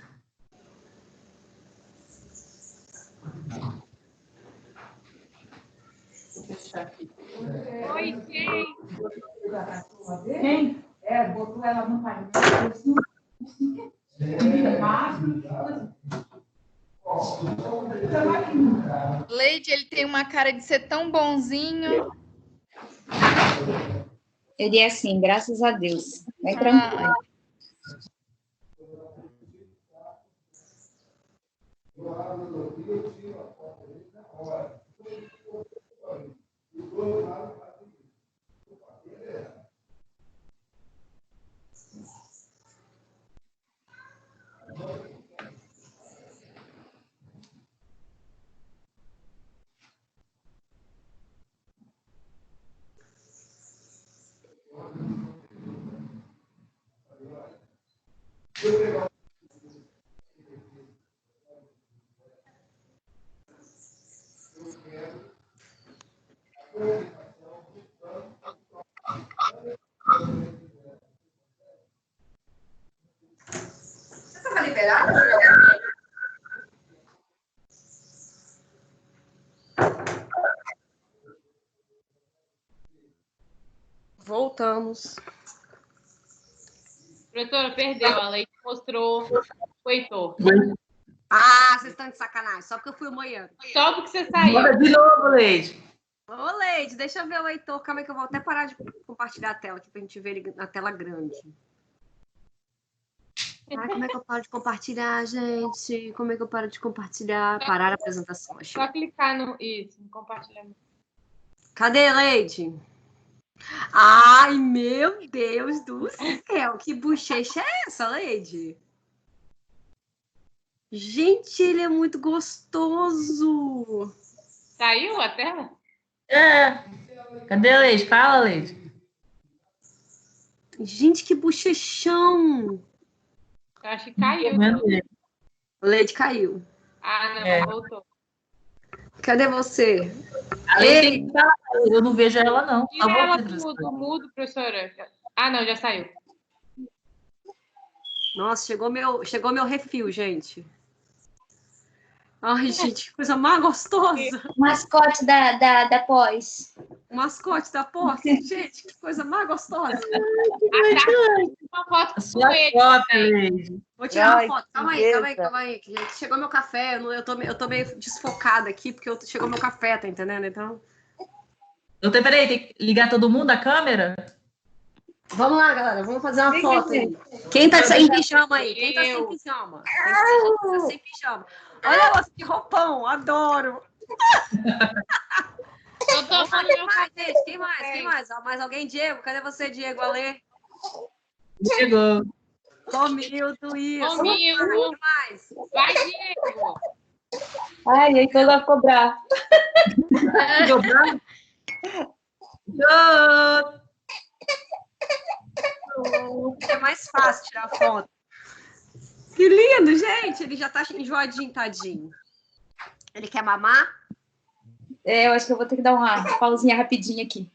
Oi, gente. Quem? Botou ela no painel. Leide, ele tem uma cara de ser tão bonzinho. Ele é assim, graças a Deus. Vai tranquilo. Você estava liberado? Voltamos. Professora, perdeu. A Leite mostrou o Heitor. Ah, vocês estão de sacanagem. Só porque eu fui o Moiano. Só porque você saiu. Bora de novo, Leide. Ô, Leide, deixa eu ver o Heitor. Calma aí que eu vou até parar de compartilhar a tela aqui pra gente ver ele na tela grande. Ai, como é que eu paro de compartilhar, gente? Como é que eu paro de compartilhar? Parar a apresentação, achei. Só clicar no... Isso, no compartilhamento. Cadê, Leide? Ai, meu Deus do céu. Que bochecha é essa, Leide? Gente, ele é muito gostoso. Saiu a tela? É. Cadê a Leide? Fala, Leide. Gente, que bochechão. Eu acho que caiu. O Leide caiu. Ah, não, voltou. Cadê você? A Leide tem que falar. Eu não vejo ela, não. Tira ela do mudo, professora. Ah, não, já saiu. Nossa, chegou meu refil, gente. Ai, gente, que coisa mais gostosa. O mascote da pós. O mascote da pós. Gente, que coisa mais gostosa. Uma foto com Sua ele. foto, Leide. Vou tirar Ai, uma foto. Calma aí. Gente, chegou meu café. Eu tô meio desfocada aqui, porque chegou meu café, tá entendendo? Então. Peraí, tem que ligar todo mundo a câmera? Vamos lá, galera. Vamos fazer uma foto aí. Quem tá sem pijama aí? Quem tá sem pijama? Quem tá sem pijama? Olha ela de roupão. Adoro. Eu tô falando Quem mais, gente? Quem mais? Quem mais? Mais alguém? Diego? Cadê você, Diego? Alê? Chegou. Romildo, isso. Romildo. Quem mais? Vai, Diego. Ai, aí eu vou cobrar. Dobrando. É mais fácil tirar foto. Que lindo, gente. Ele já tá enjoadinho, tadinho. Ele quer mamar? Eu acho que eu vou ter que dar uma pausinha rapidinha aqui.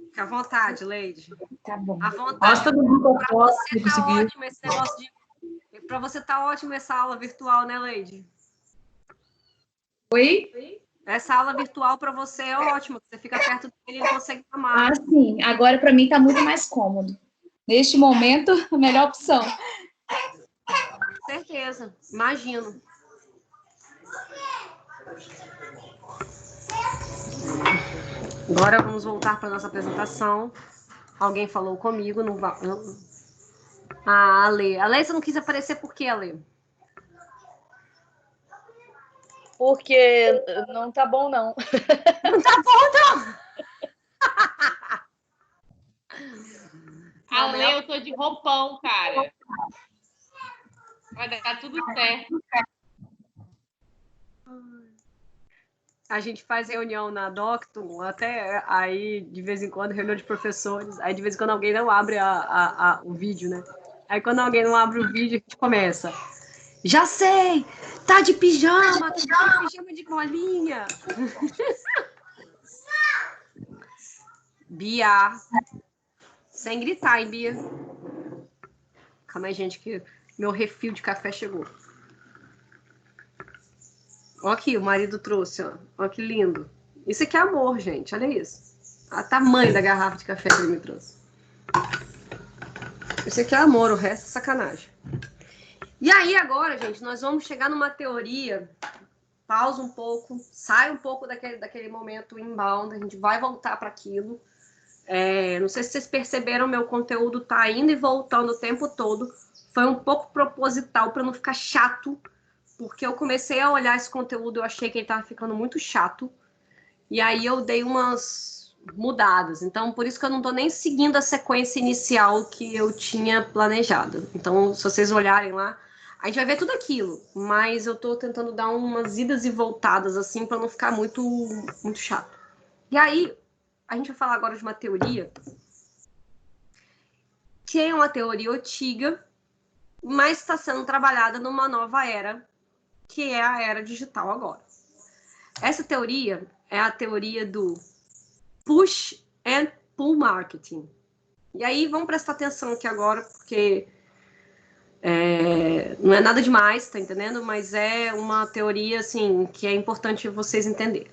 Fica à vontade, Leide. Tá bom. À vontade. Gosta do grupo Pra foto, você tá conseguiu. ótimo esse negócio de... Pra você tá ótimo essa aula virtual, né, Leide? Oi? Essa aula virtual para você é ótima. Você fica perto dele e ele consegue mamar. Ah, sim. Agora para mim tá muito mais cômodo. Neste momento, a melhor opção. Com certeza. Imagino. Agora vamos voltar para nossa apresentação. Alguém falou comigo. Não va... Ah, Ale. Ale, você não quis aparecer por quê, Ale? Porque não tá bom, não. Não tá bom, não! Ale, eu tô de roupão, cara. Vai dar tudo certo. A gente faz reunião na Docton, até aí, de vez em quando, reunião de professores. Aí, de vez em quando, alguém não abre o vídeo, né? Aí, quando alguém não abre o vídeo, a gente começa. Já sei! Tá de pijama! Tá de pijama de bolinha! Bia! Sem gritar, hein, Bia? Calma aí, gente, que meu refil de café chegou. Ó aqui, o marido trouxe, ó. Ó que lindo. Isso aqui é amor, gente. Olha isso. O tamanho da garrafa de café que ele me trouxe. Isso aqui é amor, o resto é sacanagem. E aí, agora, gente, nós vamos chegar numa teoria. Pausa um pouco, sai um pouco daquele momento inbound, a gente vai voltar para aquilo. Não sei se vocês perceberam, meu conteúdo tá indo e voltando o tempo todo. Foi um pouco proposital para não ficar chato, porque eu comecei a olhar esse conteúdo, eu achei que ele tava ficando muito chato. E aí eu dei umas mudadas. Então, por isso que eu não tô nem seguindo a sequência inicial que eu tinha planejado. Então, se vocês olharem lá, a gente vai ver tudo aquilo, mas eu tô tentando dar umas idas e voltadas, assim, para não ficar muito, muito chato. E aí, a gente vai falar agora de uma teoria, que é uma teoria antiga, mas está sendo trabalhada numa nova era, que é a era digital agora. Essa teoria é a teoria do push and pull marketing. E aí, vamos prestar atenção aqui agora, porque... não é nada demais, tá entendendo? Mas é uma teoria, assim, que é importante vocês entenderem.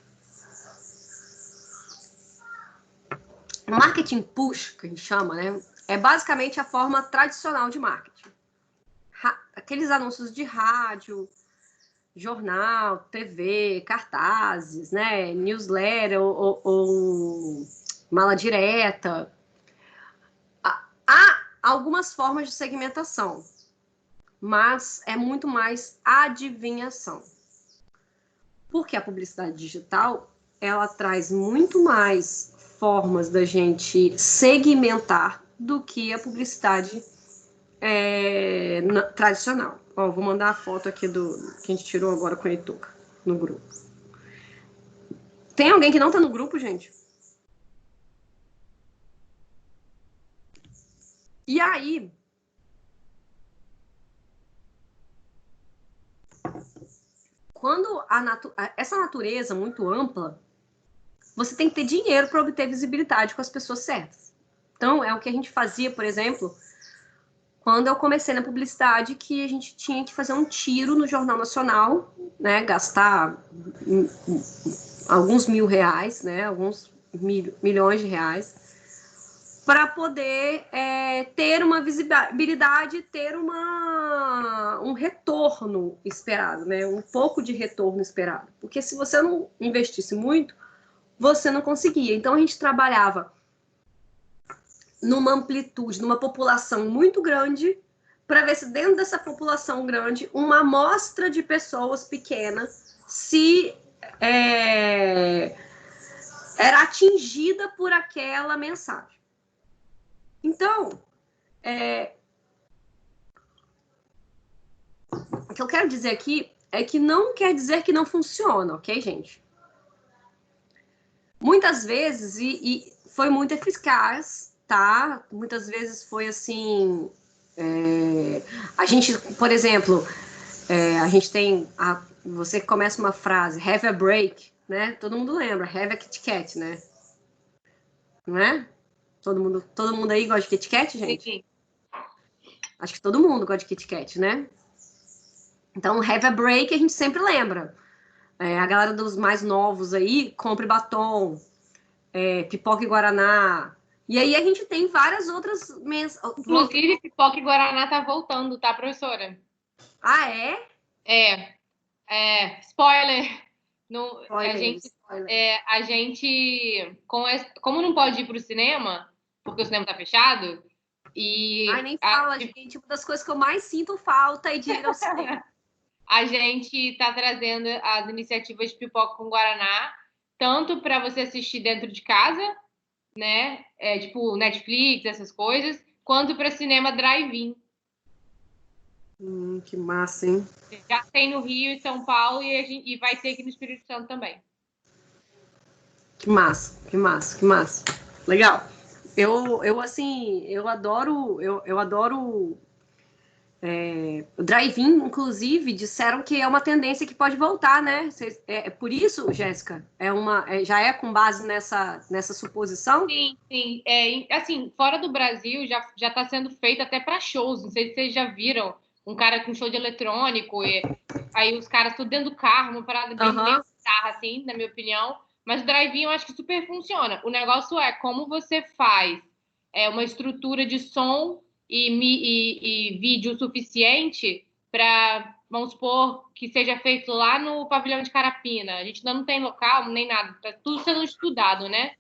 O marketing push, que a gente chama, né? É basicamente a forma tradicional de marketing. Aqueles anúncios de rádio, jornal, TV, cartazes, né? Newsletter ou mala direta. Há algumas formas de segmentação, mas é muito mais adivinhação. Porque a publicidade digital, ela traz muito mais formas da gente segmentar do que a publicidade tradicional. Ó, vou mandar a foto aqui do que a gente tirou agora com a Ituca no grupo. Tem alguém que não tá no grupo, gente? E aí... Quando essa natureza muito ampla, você tem que ter dinheiro para obter visibilidade com as pessoas certas. Então, é o que a gente fazia, por exemplo, quando eu comecei na publicidade, que a gente tinha que fazer um tiro no Jornal Nacional, né, gastar alguns R$1.000, né, alguns milhões de reais, para poder ter uma visibilidade, ter um retorno esperado, né? Um pouco de retorno esperado. Porque se você não investisse muito, você não conseguia. Então, a gente trabalhava numa amplitude, numa população muito grande, para ver se dentro dessa população grande, uma amostra de pessoas pequena se era atingida por aquela mensagem. Então, o que eu quero dizer aqui é que não quer dizer que não funciona, ok, gente? Muitas vezes, e foi muito eficaz, tá? Muitas vezes foi assim... a gente, por exemplo, a gente tem... você começa uma frase, have a break, né? Todo mundo lembra, have a Kit Kat, né? Não é? Todo mundo aí gosta de Kit Kat, gente? Sim. Acho que todo mundo gosta de Kit Kat, né? Então, have a break a gente sempre lembra. A galera dos mais novos aí, compre batom, pipoca e guaraná. E aí a gente tem várias outras... Inclusive, pipoca e guaraná tá voltando, tá, professora? Ah, é? Spoiler. Spoiler. A gente como não pode ir pro cinema, porque o cinema tá fechado, Ai, nem fala, gente. Uma das coisas que eu mais sinto falta é de ir ao cinema. A gente tá trazendo as iniciativas de pipoca com guaraná, tanto para você assistir dentro de casa, né? Tipo Netflix, essas coisas, quanto para cinema drive-in. Que massa, hein? Já tem no Rio e São Paulo e vai ter aqui no Espírito Santo também. Que massa. Legal. Eu assim, eu adoro o drive-in, inclusive, disseram que é uma tendência que pode voltar, né? Por isso, Jéssica, já é com base nessa suposição? Sim. Assim, fora do Brasil, já está sendo feito até para shows. Não sei se vocês já viram um cara com show de eletrônico, e aí os caras tudo dentro do carro, uma parada bem bizarra, assim, na minha opinião. Mas o drive-in eu acho que super funciona. O negócio é como você faz uma estrutura de som e vídeo suficiente para, vamos supor, que seja feito lá no pavilhão de Carapina. A gente ainda não tem local, nem nada. Está tudo sendo estudado, né?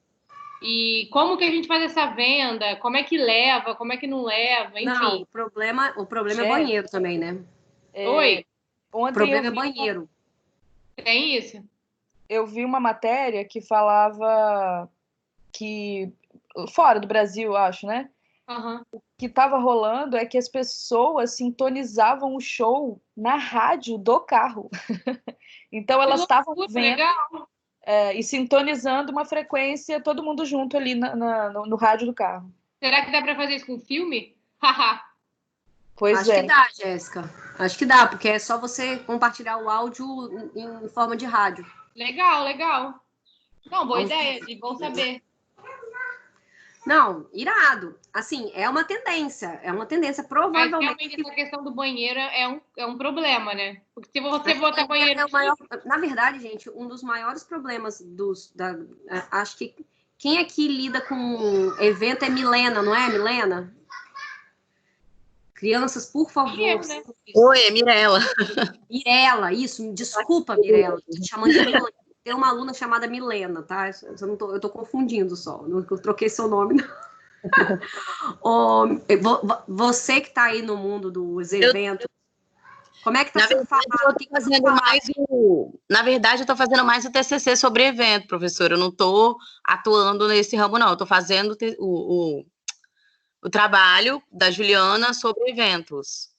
E como que a gente faz essa venda? Como é que leva? Como é que não leva? Enfim. Não, o problema é banheiro também, né? Oi? O problema é banheiro. Tem isso. Eu vi uma matéria que falava que, fora do Brasil, acho, né? O que estava rolando é que as pessoas sintonizavam o show na rádio do carro. Então elas estavam vendo e sintonizando uma frequência, todo mundo junto ali no rádio do carro. Será que dá para fazer isso com filme? Pois Acho que dá, Jéssica. Acho que dá, porque é só você compartilhar o áudio em forma de rádio. Legal. Não, boa ideia, bom saber. Não, irado. Assim, é uma tendência, provavelmente. Mas realmente essa questão do banheiro é um problema, né? Porque se você botar banheiro... Na verdade, gente, um dos maiores problemas acho que quem aqui lida com evento é Milena, não é, Milena? Crianças, por favor. Né? Oi, é Mirella. Mirella, isso. Desculpa, Mirella. Tô te chamando de Milena. Tem uma aluna chamada Milena, tá? Eu tô confundindo só. Não troquei seu nome, não. Você que está aí no mundo dos eventos, como é que está sendo falado? Na verdade, eu estou fazendo mais o TCC sobre evento, professor. Eu não estou atuando nesse ramo, não. Eu estou fazendo o trabalho da Juliana sobre eventos.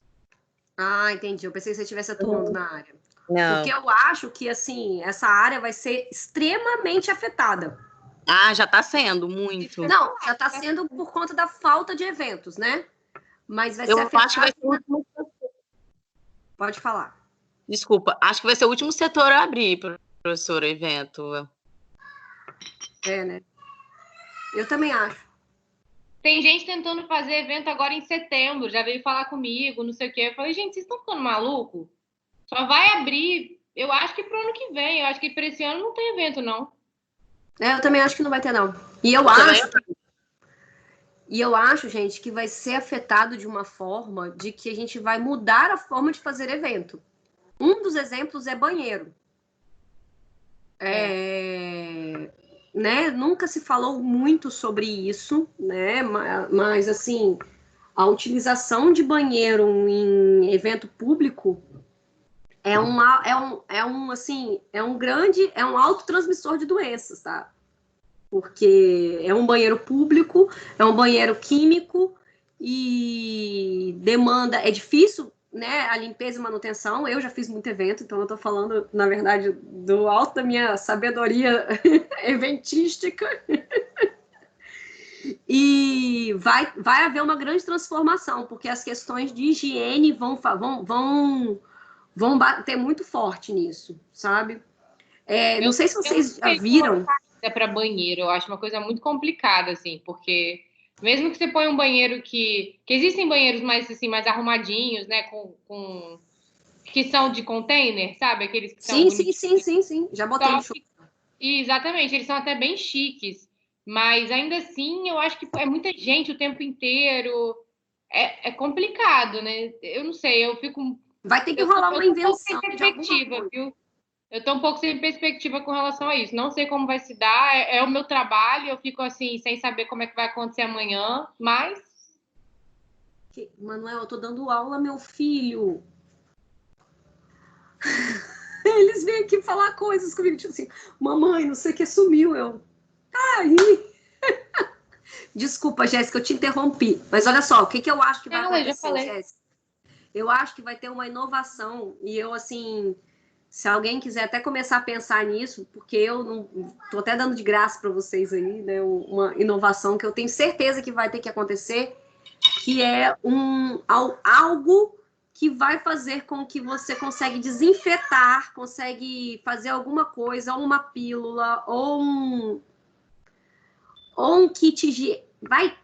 Ah, entendi. Eu pensei que você estivesse atuando na área. Não. Porque eu acho que, assim, essa área vai ser extremamente afetada. Ah, já está sendo, muito. Não, já está sendo por conta da falta de eventos, né? Mas vai ser afetado... acho que vai ser o último... Pode falar. Desculpa, acho que vai ser o último setor a abrir, professor, evento. Né? Eu também acho. Tem gente tentando fazer evento agora em setembro, já veio falar comigo, não sei o quê. Eu falei, gente, vocês estão ficando maluco? Só vai abrir, eu acho que pro ano que vem. Eu acho que para esse ano não tem evento, não. Eu também acho que não vai ter, não. E eu acho, gente, que vai ser afetado de uma forma de que a gente vai mudar a forma de fazer evento. Um dos exemplos é banheiro. né, nunca se falou muito sobre isso, né, mas assim, a utilização de banheiro em evento público é um autotransmissor de doenças, tá? Porque é um banheiro público, é um banheiro químico e demanda, é difícil, né, a limpeza e manutenção. Eu já fiz muito evento, então eu tô falando, na verdade, do alto da minha sabedoria eventística. E vai haver uma grande transformação, porque as questões de higiene vão bater muito forte nisso, sabe? Não sei se vocês já viram. Para banheiro, eu acho uma coisa muito complicada, assim, porque mesmo que você ponha um banheiro que existem banheiros mais assim, mais arrumadinhos, né, que são de container, sabe? Aqueles que são sim. Já botei no show. Exatamente, eles são até bem chiques, mas ainda assim eu acho que é muita gente o tempo inteiro. É complicado, né? Eu não sei, eu fico. Vai ter que rolar uma invenção. Perspectiva, viu? Eu estou um pouco sem perspectiva com relação a isso. Não sei como vai se dar. É o meu trabalho. Eu fico assim, sem saber como é que vai acontecer amanhã. Mas... Manuel, eu tô dando aula, meu filho. Eles vêm aqui falar coisas comigo. Tipo assim, mamãe, não sei o que, sumiu. Aí... Desculpa, Jéssica, eu te interrompi. Mas olha só, o que eu acho que vai acontecer, Jéssica? Eu acho que vai ter uma inovação. E eu, assim... Se alguém quiser até começar a pensar nisso, porque eu não tô até dando de graça para vocês aí, né? Uma inovação que eu tenho certeza que vai ter que acontecer, que é algo que vai fazer com que você consegue desinfetar, consegue fazer alguma coisa, ou uma pílula, ou um kit de...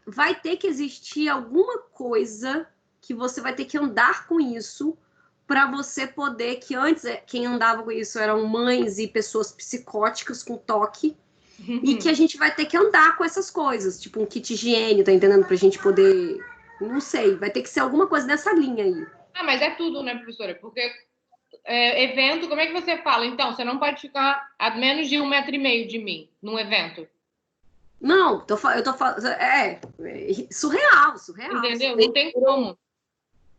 Vai ter que existir alguma coisa que você vai ter que andar com isso, para você poder, que antes quem andava com isso eram mães e pessoas psicóticas com toque, e que a gente vai ter que andar com essas coisas, tipo um kit higiene, tá entendendo? Pra gente poder, não sei, vai ter que ser alguma coisa nessa linha aí. Mas é tudo, né, professora? Porque evento, como é que você fala? Então, você não pode ficar a menos de 1,5 metro de mim, num evento. Não, eu tô falando, surreal. Entendeu? Não tem como.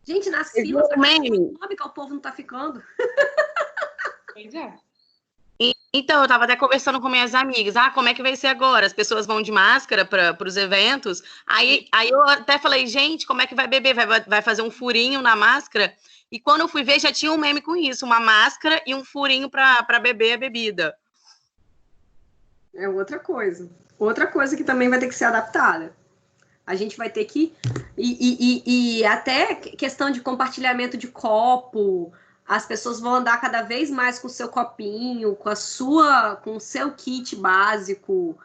Gente, nas filas, econômica, o povo não tá ficando. Pois é. Então, eu tava até conversando com minhas amigas. Como é que vai ser agora? As pessoas vão de máscara para os eventos. Aí eu até falei, gente, como é que vai beber? Vai fazer um furinho na máscara? E quando eu fui ver, já tinha um meme com isso. Uma máscara e um furinho para beber a bebida. É outra coisa. Outra coisa que também vai ter que ser adaptada. A gente vai ter que... E até questão de compartilhamento de copo, as pessoas vão andar cada vez mais com o seu copinho, com o seu kit básico.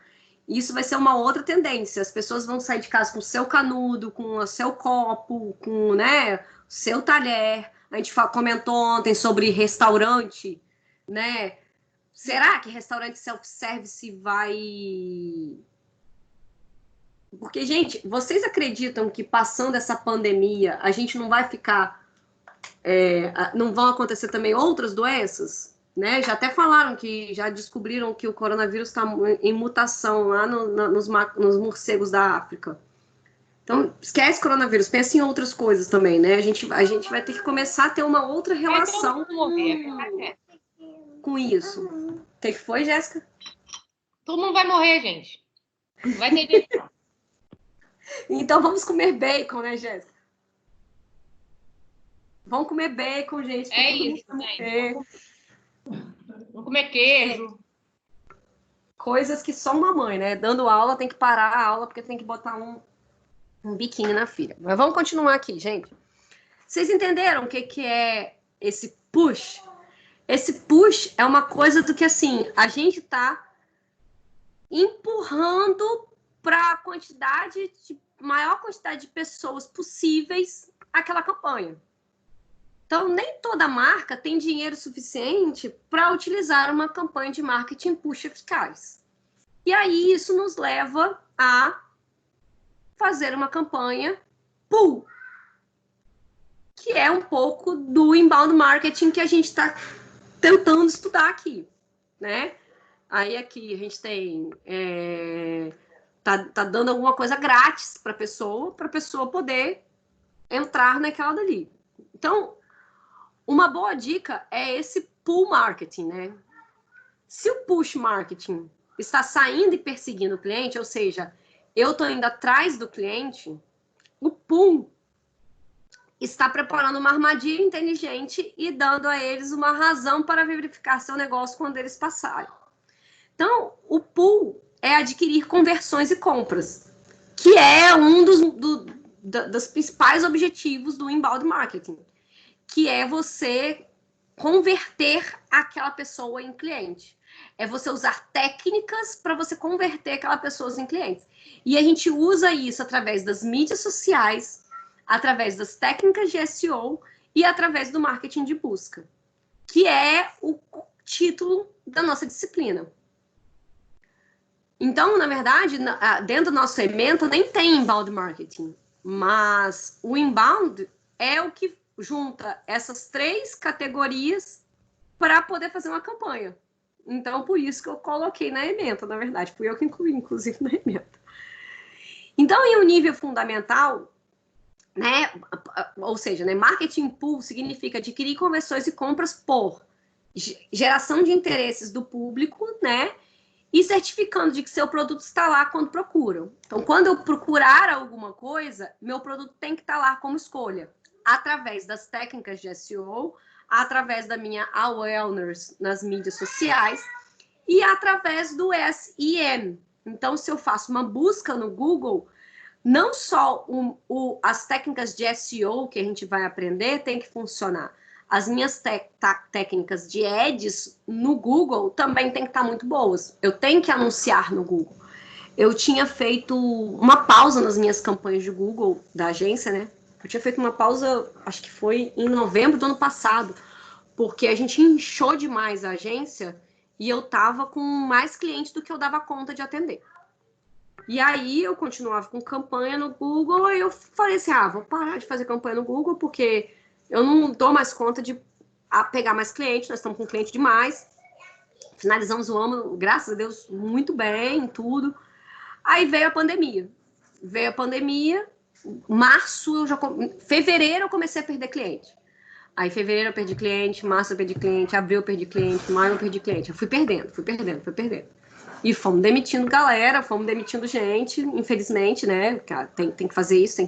Isso vai ser uma outra tendência. As pessoas vão sair de casa com o seu canudo, com o seu copo, com, né, o seu talher. A gente comentou ontem sobre restaurante, né? Será que restaurante self-service vai... Porque, gente, vocês acreditam que passando essa pandemia, a gente não vai ficar... não vão acontecer também outras doenças? Né? Já até falaram que já descobriram que o coronavírus está em mutação lá nos morcegos da África. Então, esquece coronavírus, pensa em outras coisas também, né? A gente vai ter que começar a ter uma outra relação com isso. O que foi, Jéssica? Todo mundo vai morrer, gente. Vai ter jeito. Então vamos comer bacon, né, Jéssica? Vamos comer bacon, gente. É isso, gente. Vamos comer queijo. Coisas que só uma mãe, né? Dando aula, tem que parar a aula, porque tem que botar um biquinho na filha. Mas vamos continuar aqui, gente. Vocês entenderam o que é esse push? Esse push é uma coisa do que, assim, a gente tá empurrando para a maior quantidade de pessoas possíveis aquela campanha. Então, nem toda marca tem dinheiro suficiente para utilizar uma campanha de marketing push eficaz. E aí, isso nos leva a fazer uma campanha pull, que é um pouco do inbound marketing que a gente está tentando estudar aqui, né? Aí aqui a gente tem... tá dando alguma coisa grátis para a pessoa poder entrar naquela dali. Então, uma boa dica é esse pull marketing, né? Se o push marketing está saindo e perseguindo o cliente, ou seja, eu estou indo atrás do cliente, o pull está preparando uma armadilha inteligente e dando a eles uma razão para verificar seu negócio quando eles passarem. Então, o pull é adquirir conversões e compras, que é um dos principais objetivos do inbound marketing, que é você converter aquela pessoa em cliente. É você usar técnicas para você converter aquela pessoa em clientes. E a gente usa isso através das mídias sociais, através das técnicas de SEO e através do marketing de busca, que é o título da nossa disciplina. Então, na verdade, dentro do nosso segmento nem tem inbound marketing, mas o inbound é o que junta essas 3 categorias para poder fazer uma campanha. Então, por isso que eu coloquei na ementa, na verdade. Fui eu que incluí, inclusive, na ementa. Então, em um nível fundamental, né, ou seja, né, marketing pull significa adquirir conversões e compras por geração de interesses do público, né, e certificando de que seu produto está lá quando procuram. Então, quando eu procurar alguma coisa, meu produto tem que estar lá como escolha, através das técnicas de SEO, através da minha awareness nas mídias sociais e através do SEM. Então, se eu faço uma busca no Google, não só as técnicas de SEO que a gente vai aprender tem que funcionar. As minhas técnicas de ads no Google também tem que estar muito boas. Eu tenho que anunciar no Google. Eu tinha feito uma pausa nas minhas campanhas de Google da agência, né? Eu tinha feito uma pausa, acho que foi em novembro do ano passado, porque a gente inchou demais a agência e eu tava com mais clientes do que eu dava conta de atender. E aí eu continuava com campanha no Google, aí eu falei assim, vou parar de fazer campanha no Google, porque eu não dou mais conta de pegar mais clientes, nós estamos com cliente demais. Finalizamos o ano, graças a Deus, muito bem, tudo. Aí veio a pandemia. Março, fevereiro eu comecei a perder cliente. Aí fevereiro eu perdi cliente, março eu perdi cliente, abril eu perdi cliente, maio eu perdi cliente. Eu fui perdendo. E fomos demitindo galera, fomos demitindo gente, infelizmente, né? Tem que fazer isso,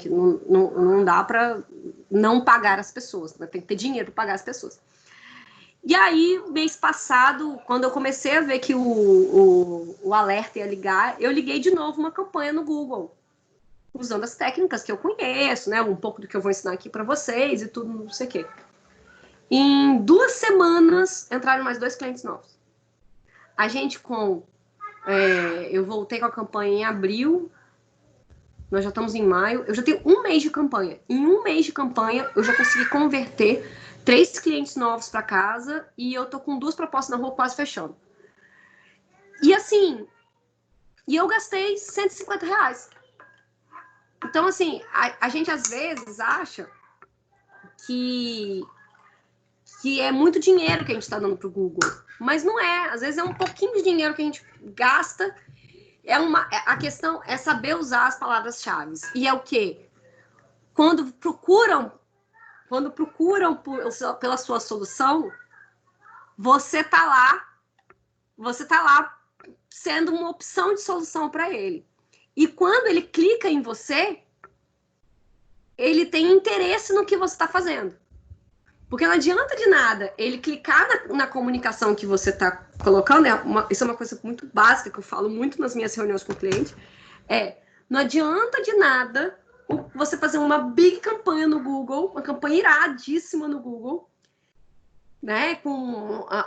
não dá para não pagar as pessoas, né? Tem que ter dinheiro para pagar as pessoas. E aí, mês passado, quando eu comecei a ver que o alerta ia ligar, eu liguei de novo uma campanha no Google, usando as técnicas que eu conheço, né? Um pouco do que eu vou ensinar aqui para vocês e tudo, não sei o quê. Em 2 semanas, entraram mais 2 clientes novos. A gente eu voltei com a campanha em abril, nós já estamos em maio, eu já tenho 1 mês de campanha. Em 1 mês de campanha, eu já consegui converter 3 clientes novos para casa e eu tô com 2 propostas na rua quase fechando. E assim, eu gastei R$150. Então, assim, a gente às vezes acha que é muito dinheiro que a gente está dando para o Google, mas não é. Às vezes é um pouquinho de dinheiro que a gente gasta. A questão é saber usar as palavras-chave. E é o quê? Quando procuram pela sua solução, você tá lá sendo uma opção de solução para ele. E quando ele clica em você, ele tem interesse no que você está fazendo. Porque não adianta de nada ele clicar na comunicação que você está colocando, isso é uma coisa muito básica que eu falo muito nas minhas reuniões com o cliente, não adianta de nada você fazer uma big campanha no Google, uma campanha iradíssima no Google, né,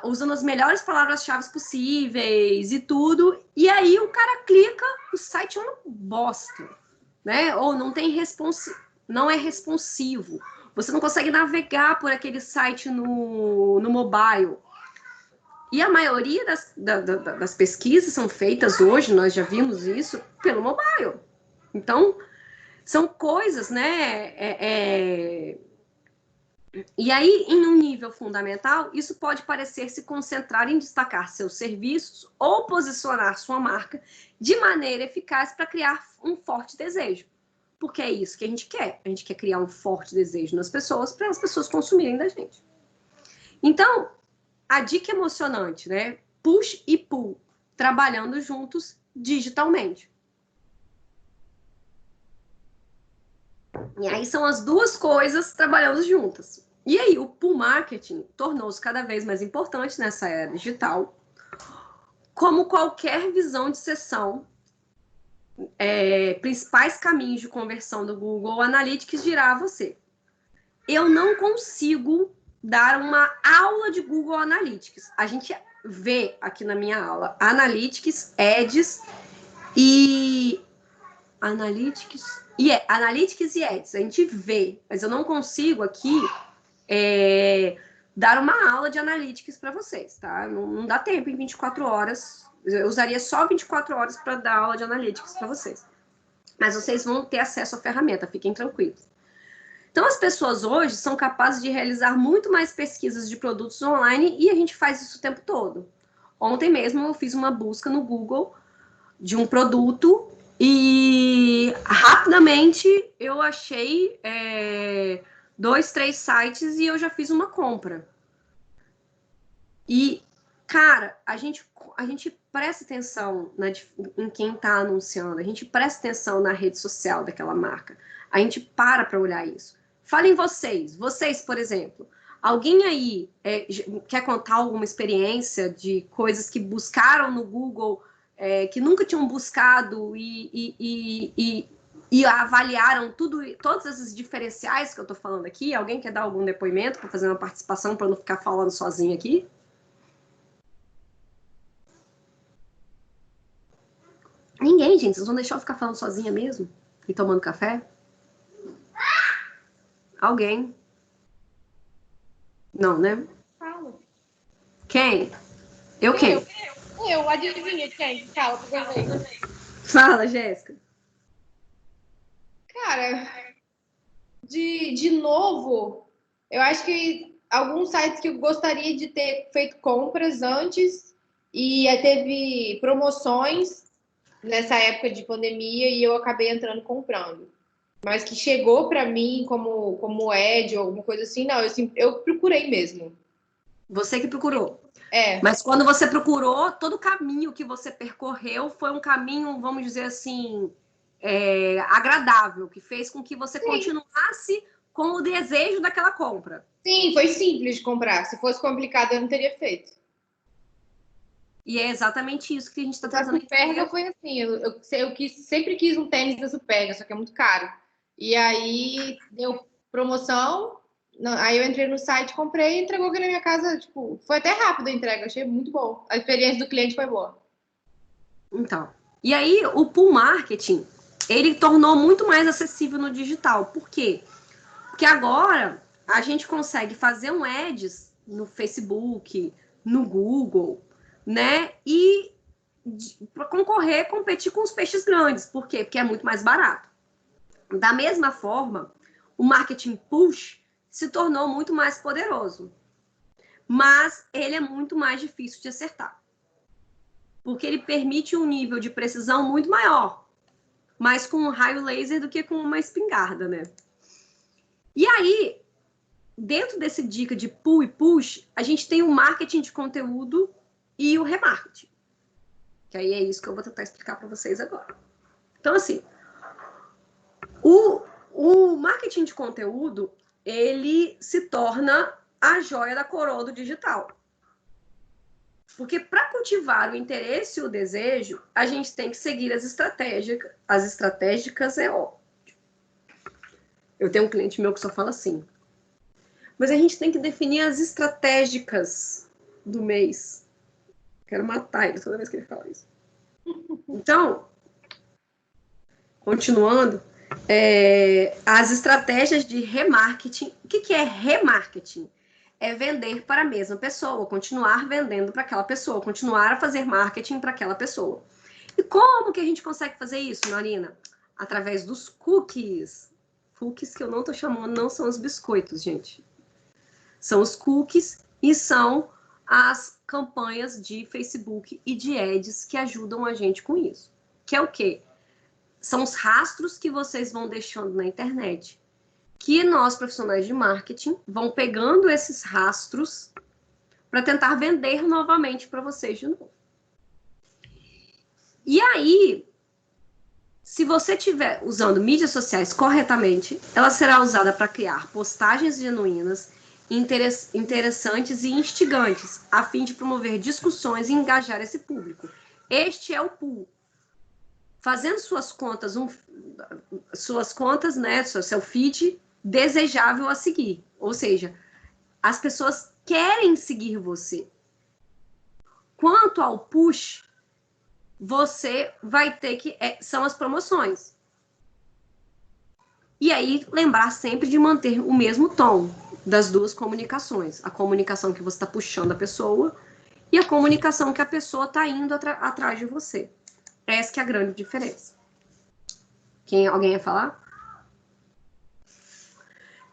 usando as melhores palavras-chave possíveis e tudo, e aí o cara clica, o site é uma bosta, né, ou não é responsivo. Você não consegue navegar por aquele site no mobile. E a maioria das pesquisas são feitas hoje, nós já vimos isso, pelo mobile. Então, são coisas, né, E aí, em um nível fundamental, isso pode parecer se concentrar em destacar seus serviços ou posicionar sua marca de maneira eficaz para criar um forte desejo. Porque é isso que a gente quer. A gente quer criar um forte desejo nas pessoas para as pessoas consumirem da gente. Então, a dica emocionante, né? Push e pull, trabalhando juntos digitalmente. E aí são as duas coisas trabalhando juntas. E aí o pull marketing tornou-se cada vez mais importante nessa era digital. Como qualquer visão de sessão, principais caminhos de conversão do Google Analytics dirá a você. Eu não consigo dar uma aula de Google Analytics. A gente vê aqui na minha aula Analytics, Ads e Analytics e Ads. A gente vê, mas eu não consigo aqui dar uma aula de Analytics para vocês, tá? Não dá tempo em 24 horas. Eu usaria só 24 horas para dar aula de Analytics para vocês. Mas vocês vão ter acesso à ferramenta, fiquem tranquilos. Então, as pessoas hoje são capazes de realizar muito mais pesquisas de produtos online e a gente faz isso o tempo todo. Ontem mesmo eu fiz uma busca no Google de um produto e rapidamente eu achei 2, 3 sites e eu já fiz uma compra. E, cara, a gente presta atenção em quem está anunciando, a gente presta atenção na rede social daquela marca, a gente para olhar isso. Falem vocês, por exemplo, alguém aí quer contar alguma experiência de coisas que buscaram no Google, que nunca tinham buscado e avaliaram todos esses diferenciais que eu estou falando aqui? Alguém quer dar algum depoimento para fazer uma participação para não ficar falando sozinho aqui? Ninguém, gente. Vocês vão deixar eu ficar falando sozinha mesmo? E tomando café? Alguém? Não, né? Fala. Quem? Eu, adivinha quem? Fala, por favor. Fala, Jéssica. Cara, de novo, eu acho que alguns sites que eu gostaria de ter feito compras antes e teve promoções nessa época de pandemia e eu acabei entrando comprando. Mas que chegou para mim como ad ou alguma coisa assim, não, eu procurei mesmo. Você que procurou. É. Mas quando você procurou, todo o caminho que você percorreu foi um caminho, vamos dizer assim, agradável, que fez com que você continuasse com o desejo daquela compra. Sim, foi simples de comprar. Se fosse complicado, eu não teria feito. E é exatamente isso que a gente está tentando entender. A Superga foi assim, eu sempre quis um tênis da Superga, só que é muito caro. E aí deu promoção, aí eu entrei no site, comprei e entregou aqui na minha casa, tipo, foi até rápido a entrega, achei muito bom. A experiência do cliente foi boa. Então, e aí o pull marketing, ele tornou muito mais acessível no digital. Por quê? Porque agora a gente consegue fazer um ads no Facebook, no Google, né? E para competir com os peixes grandes. Por quê? Porque é muito mais barato. Da mesma forma, o marketing push se tornou muito mais poderoso. Mas ele é muito mais difícil de acertar. Porque ele permite um nível de precisão muito maior. Mais com um raio laser do que com uma espingarda, né? E aí, dentro desse dica de pull e push, a gente tem o marketing de conteúdo e o remarketing. Que aí é isso que eu vou tentar explicar para vocês agora. Então, assim, o marketing de conteúdo, ele se torna a joia da coroa do digital. Porque para cultivar o interesse e o desejo, a gente tem que seguir as estratégicas. As estratégicas é óbvio. Eu tenho um cliente meu que só fala assim. Mas a gente tem que definir as estratégicas do mês. Quero matar ele toda vez que ele fala isso. Então, continuando, as estratégias de remarketing. O que é remarketing? É vender para a mesma pessoa, continuar vendendo para aquela pessoa, continuar a fazer marketing para aquela pessoa. E como que a gente consegue fazer isso, Marina? Através dos cookies. Cookies que eu não estou chamando, não são os biscoitos, gente. São os cookies e são as campanhas de Facebook e de ads que ajudam a gente com isso. Que é o quê? São os rastros que vocês vão deixando na internet, que nós, profissionais de marketing, vão pegando esses rastros para tentar vender novamente para vocês de novo. E aí, se você estiver usando mídias sociais corretamente, ela será usada para criar postagens genuínas, interessantes e instigantes, a fim de promover discussões e engajar esse público. Este é o pool. Fazendo suas contas, né, seu feed desejável a seguir. Ou seja, as pessoas querem seguir você. Quanto ao push, você vai ter que... são as promoções. E aí, lembrar sempre de manter o mesmo tom das duas comunicações. A comunicação que você está puxando a pessoa e a comunicação que a pessoa está indo atrás de você. Essa que é a grande diferença. Alguém ia falar?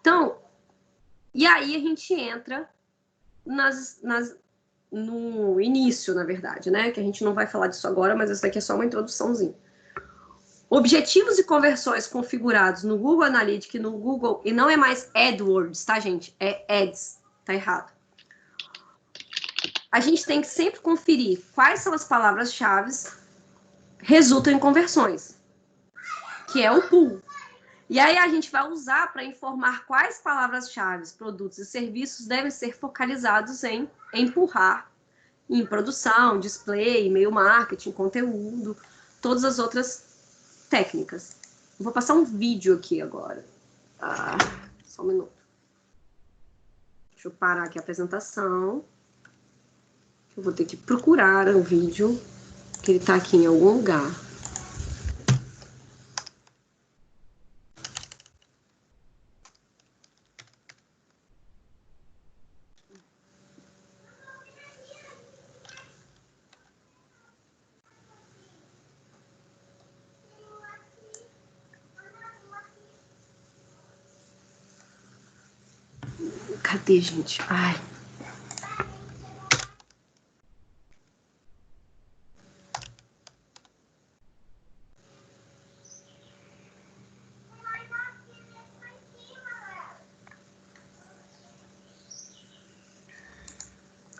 Então, e aí a gente entra no início, na verdade, né? Que a gente não vai falar disso agora, mas essa daqui é só uma introduçãozinha. Objetivos e conversões configurados no Google Analytics e no Google... E não é mais AdWords, tá, gente? É Ads. Tá errado. A gente tem que sempre conferir quais são as palavras-chave resultam em conversões, que é o pool. E aí a gente vai usar para informar quais palavras-chave, produtos e serviços devem ser focalizados em empurrar em produção, display, e-mail marketing, conteúdo, todas as outras técnicas. Eu vou passar um vídeo aqui agora. Só um minuto. Deixa eu parar aqui a apresentação. Eu vou ter que procurar o vídeo, que ele está aqui em algum lugar. Cadê, gente? Ai.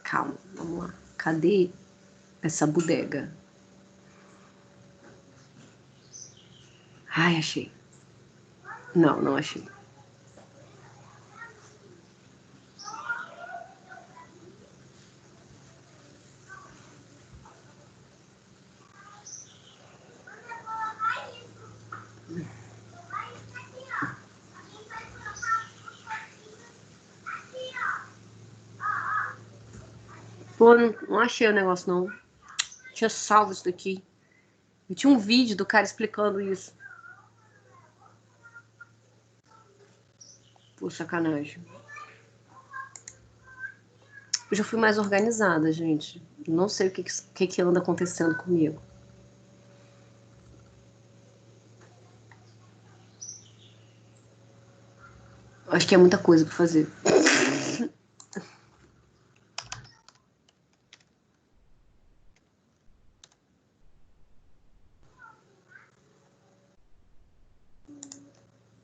Calma, vamos lá. Cadê essa bodega? Ai, achei. Não, não achei. Pô, não achei o negócio, não. Tinha salvo isso daqui. Eu tinha um vídeo do cara explicando isso. Pô, sacanagem. Eu já fui mais organizada, gente. Não sei o que anda acontecendo comigo. Acho que é muita coisa pra fazer.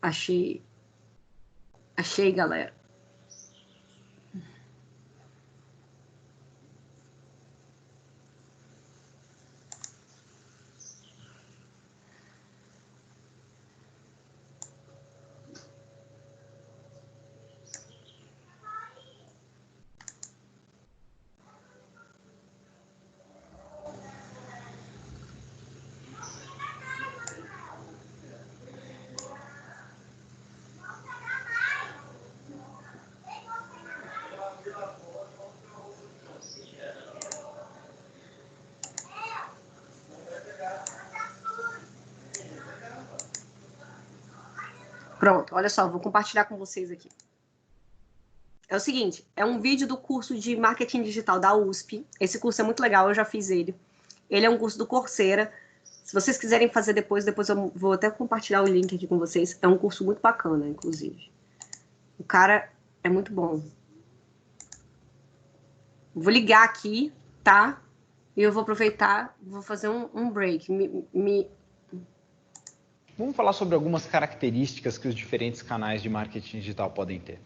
Achei. Achei, galera. Pronto, olha só, vou compartilhar com vocês aqui. É o seguinte, é um vídeo do curso de marketing digital da USP. Esse curso é muito legal, eu já fiz ele. Ele é um curso do Coursera. Se vocês quiserem fazer depois eu vou até compartilhar o link aqui com vocês. É um curso muito bacana, inclusive. O cara é muito bom. Vou ligar aqui, tá? E eu vou aproveitar, vou fazer um break. Vamos falar sobre algumas características que os diferentes canais de marketing digital podem ter.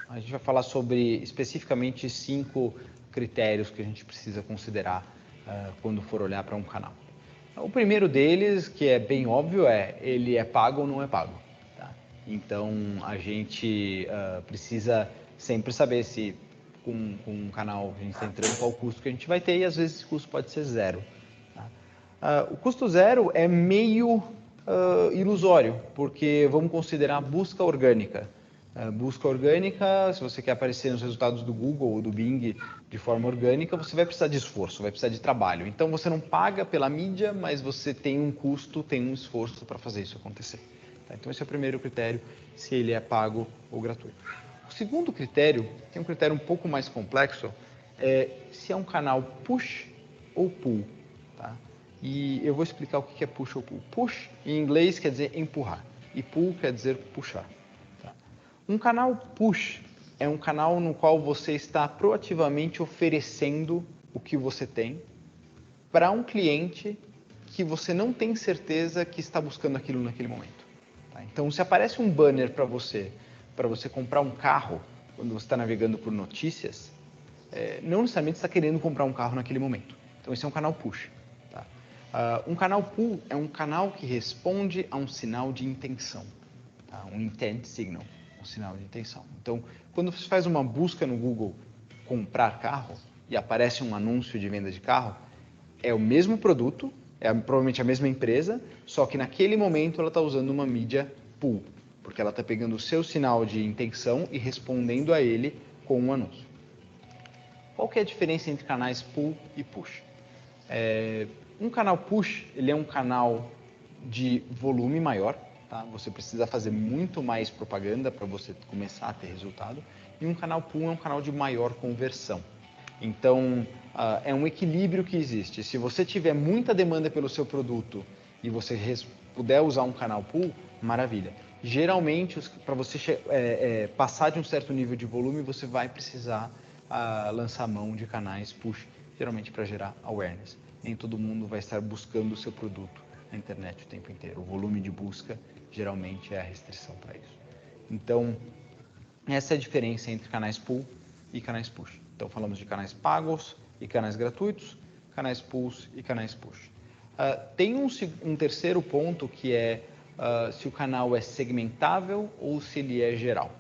A gente vai falar sobre especificamente 5 critérios que a gente precisa considerar quando for olhar para um canal. O primeiro deles, que é bem óbvio, ele é pago ou não é pago. Tá? Então, a gente precisa sempre saber se com um canal a gente está entrando, qual o custo que a gente vai ter, e às vezes esse custo pode ser zero. Tá? O custo zero é meio ilusório, porque vamos considerar busca orgânica. Busca orgânica, se você quer aparecer nos resultados do Google ou do Bing de forma orgânica, você vai precisar de esforço, vai precisar de trabalho. Então, você não paga pela mídia, mas você tem um custo, tem um esforço para fazer isso acontecer. Tá? Então, esse é o primeiro critério, se ele é pago ou gratuito. O segundo critério, que é um critério um pouco mais complexo, é se é um canal push ou pull. Tá? E eu vou explicar o que é push ou pull. Push, em inglês, quer dizer empurrar, e pull quer dizer puxar. Um canal push é um canal no qual você está proativamente oferecendo o que você tem para um cliente que você não tem certeza que está buscando aquilo naquele momento. Tá? Então, se aparece um banner para você comprar um carro quando você está navegando por notícias, não necessariamente está querendo comprar um carro naquele momento. Então, esse é um canal push. Tá? Um canal pull é um canal que responde a um sinal de intenção, tá? Um intent signal. Um sinal de intenção. Então, quando você faz uma busca no Google comprar carro e aparece um anúncio de venda de carro, é o mesmo produto, é provavelmente a mesma empresa, só que naquele momento ela está usando uma mídia pull, porque ela está pegando o seu sinal de intenção e respondendo a ele com um anúncio. Qual que é a diferença entre canais pull e push? Um canal push, ele é um canal de volume maior. Tá? Você precisa fazer muito mais propaganda para você começar a ter resultado. E um canal pull é um canal de maior conversão. Então, é um equilíbrio que existe. Se você tiver muita demanda pelo seu produto e você puder usar um canal pull, maravilha. Geralmente, para você passar de um certo nível de volume, você vai precisar lançar mão de canais push, geralmente para gerar awareness. Nem todo mundo vai estar buscando o seu produto na internet o tempo inteiro. O volume de busca geralmente é a restrição para isso. Então, essa é a diferença entre canais pull e canais push. Então, falamos de canais pagos e canais gratuitos, canais pulls e canais push. Tem um terceiro ponto que é se o canal é segmentável ou se ele é geral.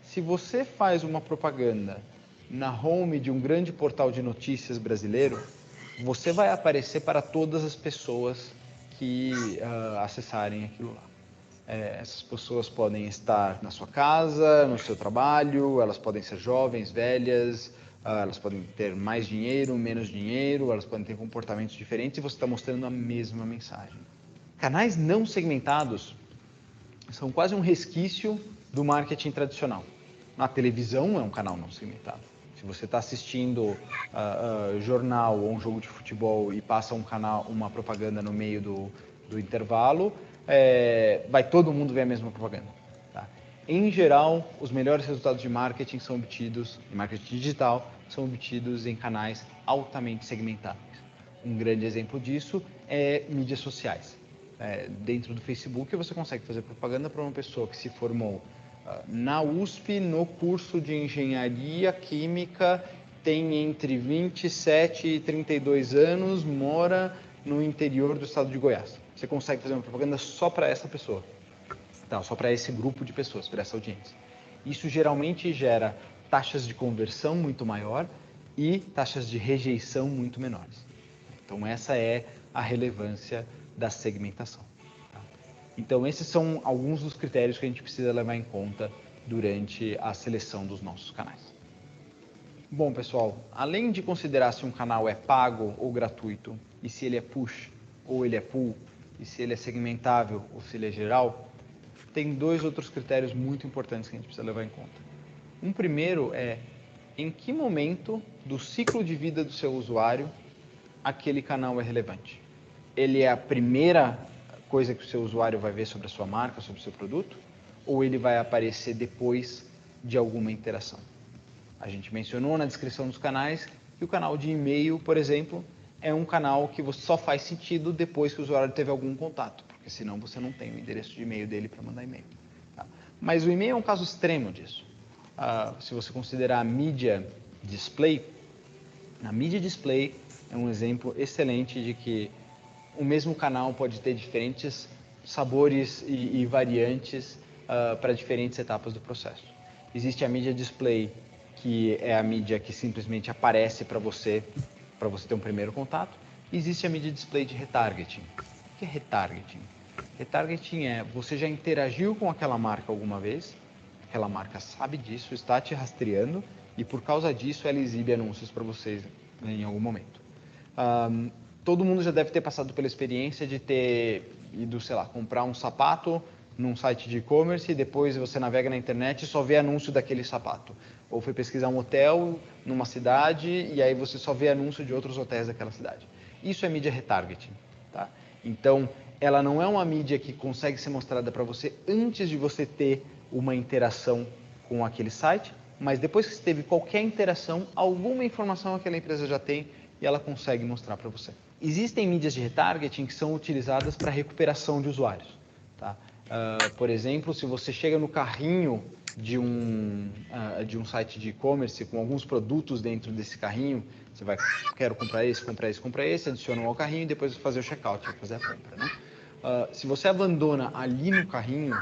Se você faz uma propaganda na home de um grande portal de notícias brasileiro, você vai aparecer para todas as pessoas que acessarem aquilo lá. Essas pessoas podem estar na sua casa, no seu trabalho, elas podem ser jovens, velhas, elas podem ter mais dinheiro, menos dinheiro, elas podem ter comportamentos diferentes e você está mostrando a mesma mensagem. Canais não segmentados são quase um resquício do marketing tradicional. Na televisão é um canal não segmentado. Se você está assistindo jornal ou um jogo de futebol e passa uma propaganda no meio do intervalo, vai todo mundo ver a mesma propaganda. Tá? Em geral, os melhores resultados de marketing digital, são obtidos em canais altamente segmentados. Um grande exemplo disso é mídias sociais. Dentro do Facebook, você consegue fazer propaganda para uma pessoa que se formou na USP, no curso de Engenharia Química, tem entre 27 e 32 anos, mora no interior do estado de Goiás. Você consegue fazer uma propaganda só para essa pessoa, tá? Só para esse grupo de pessoas, para essa audiência. Isso geralmente gera taxas de conversão muito maior e taxas de rejeição muito menores. Então, essa é a relevância da segmentação. Então, esses são alguns dos critérios que a gente precisa levar em conta durante a seleção dos nossos canais. Bom, pessoal, além de considerar se um canal é pago ou gratuito, e se ele é push ou ele é pull, e se ele é segmentável ou se ele é geral, tem 2 outros critérios muito importantes que a gente precisa levar em conta. Um primeiro é em que momento do ciclo de vida do seu usuário aquele canal é relevante. Ele é a primeira coisa que o seu usuário vai ver sobre a sua marca, sobre o seu produto, ou ele vai aparecer depois de alguma interação. A gente mencionou na descrição dos canais E o canal de e-mail, por exemplo, é um canal que só faz sentido depois que o usuário teve algum contato, porque senão você não tem o endereço de e-mail dele para mandar e-mail. Tá? Mas o e-mail é um caso extremo disso. Se você considerar a mídia display, a mídia display é um exemplo excelente de que o mesmo canal pode ter diferentes sabores e variantes para diferentes etapas do processo. Existe a mídia display, que é a mídia que simplesmente aparece para você ter um primeiro contato. E existe a mídia display de retargeting. O que é retargeting? Retargeting é você já interagiu com aquela marca alguma vez, aquela marca sabe disso, está te rastreando e por causa disso ela exibe anúncios para vocês em algum momento. Todo mundo já deve ter passado pela experiência de ter ido, sei lá, comprar um sapato num site de e-commerce e depois você navega na internet e só vê anúncio daquele sapato. Ou foi pesquisar um hotel numa cidade e aí você só vê anúncio de outros hotéis daquela cidade. Isso é mídia retargeting, tá? Então, ela não é uma mídia que consegue ser mostrada para você antes de você ter uma interação com aquele site, mas depois que você teve qualquer interação, alguma informação aquela empresa já tem e ela consegue mostrar para você. Existem mídias de retargeting que são utilizadas para recuperação de usuários. Tá? Por exemplo, se você chega no carrinho de um site de e-commerce com alguns produtos dentro desse carrinho, você vai, quero comprar esse, adiciona ao carrinho e depois fazer o checkout, fazer a compra. Né? Se você abandona ali no carrinho,